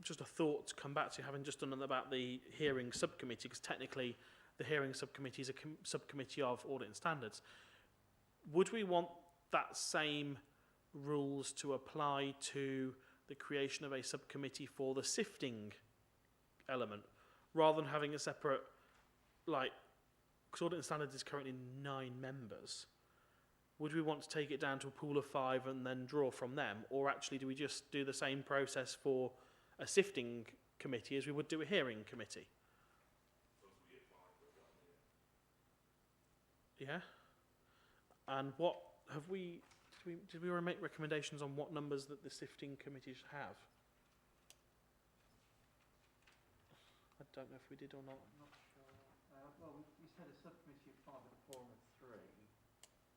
just a thought to come back to, having just done about the hearing subcommittee, because technically the hearing subcommittee is a subcommittee of audit and standards. Would we want that same rules to apply to the creation of a subcommittee for the sifting element, rather than having a separate, like, because audit and standards is currently 9 members, would we want to take it down to a pool of 5 and then draw from them? Or actually, do we just do the same process for a sifting committee as we would do a hearing committee? Yeah. And what have we, did we make recommendations on what numbers that the sifting committee should have? I don't know if we did or not. I'm not sure. Well, we said a subcommittee of 5 and a quorum of 3.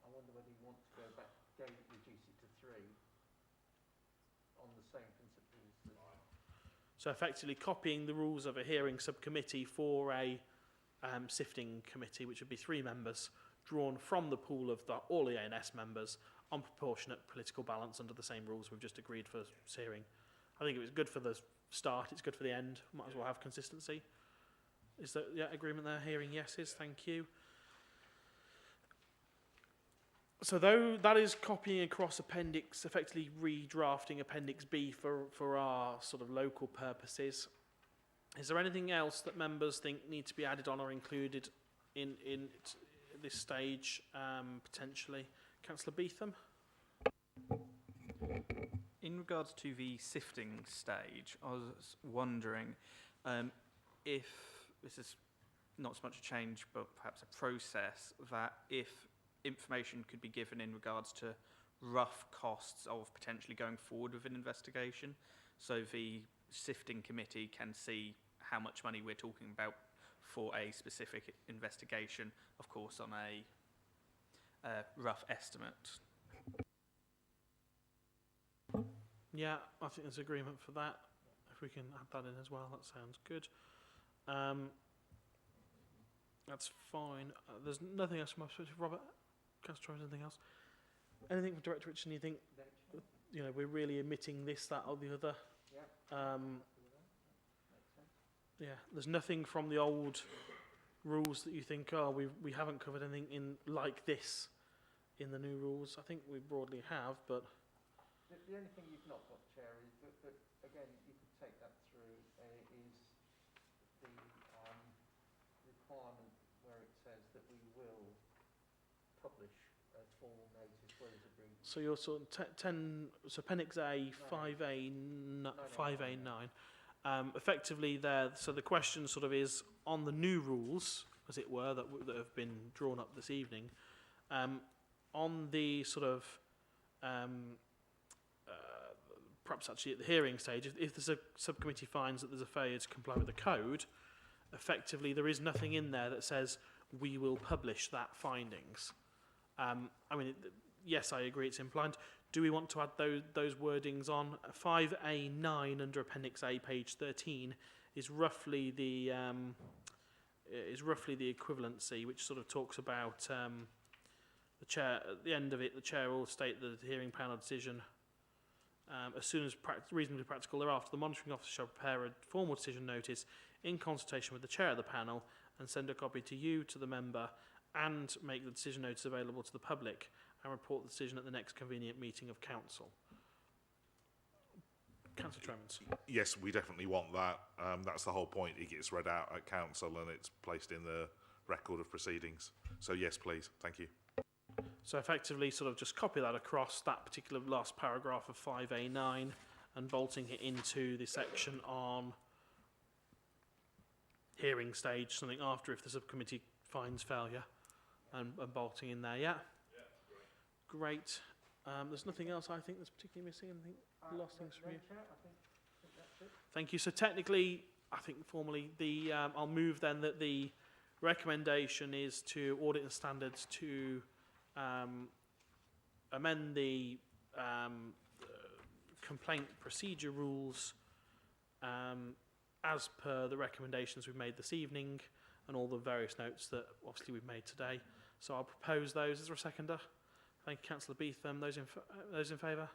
I wonder whether you want to reduce it to 3 on the same principles. So effectively copying the rules of a hearing subcommittee for a sifting committee, which would be 3 members, drawn from the pool of all the A&S members on proportionate political balance under the same rules we've just agreed for hearing. I think it was good for the start, it's good for the end, might as well have consistency. Is there agreement there? Hearing yeses, thank you. So though that is copying across Appendix, effectively redrafting Appendix B for our sort of local purposes, is there anything else that members think need to be added on or included in this stage, potentially? Councillor Beetham? In regards to the sifting stage, I was wondering if this is not so much a change, but perhaps a process, that if information could be given in regards to rough costs of potentially going forward with an investigation, so the sifting committee can see how much money we're talking about for a specific investigation, of course on a rough estimate. Yeah, I think there's agreement for that. If we can add that in as well, that sounds good. That's fine. There's nothing else from my perspective. Robert, Councillor, anything else? Anything from Director Richardson you think, you know, we're really omitting this, that or the other? Yeah. Yeah, there's nothing from the old rules that you think, oh, we haven't covered anything in like this in the new rules. I think we broadly have, but... The only thing you've not got, Chair, is that again, you could take that through, is the requirement where it says that we will publish a formal notice where it's agreed. So you're sort of so Appendix A, 5A9. Effectively there, so the question sort of is on the new rules, as it were, that have been drawn up this evening, on the sort of perhaps actually at the hearing stage, if the subcommittee finds that there's a failure to comply with the code, effectively there is nothing in there that says we will publish that findings. I mean, yes, I agree it's implied. Do we want to add those wordings on? 5A9 under Appendix A, page 13, is roughly the equivalency, which sort of talks about the chair. At the end of it, the chair will state that the hearing panel decision, as soon as reasonably practical thereafter, the monitoring officer shall prepare a formal decision notice in consultation with the chair of the panel and send a copy to you, to the member, and make the decision notice available to the public and report the decision at the next convenient meeting of council. Councillor Tremens. Yes, we definitely want that. That's the whole point. It gets read out at council and it's placed in the record of proceedings. So yes, please. Thank you. So effectively sort of just copy that across that particular last paragraph of 5A9 and bolting it into the section on hearing stage, something after if the subcommittee finds failure, and bolting in there, yeah? Yeah, great. There's nothing else I think that's particularly missing. Anything lost things from you? Chair, I think that's it. Thank you. So technically, I think formally, I'll move then that the recommendation is to Audit and Standards to amend the complaint procedure rules as per the recommendations we've made this evening and all the various notes that obviously we've made today. So I'll propose those. Is there a seconder? Thank you, Councillor Beetham. Those in favour?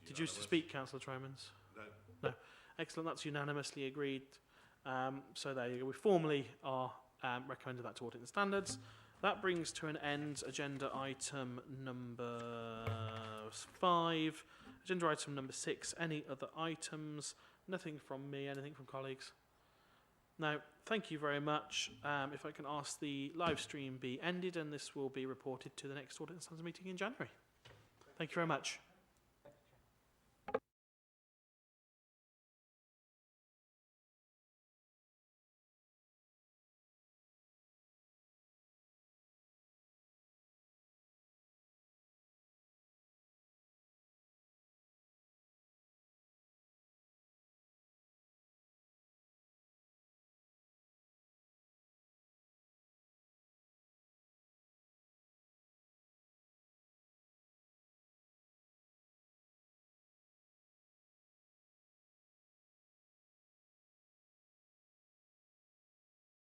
Did you wish to speak, Councillor Tromans? No. Excellent. That's unanimously agreed. So there you go. We formally are recommending that to Audit and Standards. That brings to an end agenda item number 5. Agenda item number 6. Any other items? Nothing from me. Anything from colleagues? Now, thank you very much. If I can ask the live stream be ended, and this will be reported to the next Audit and Standards meeting in January. Thank you very much.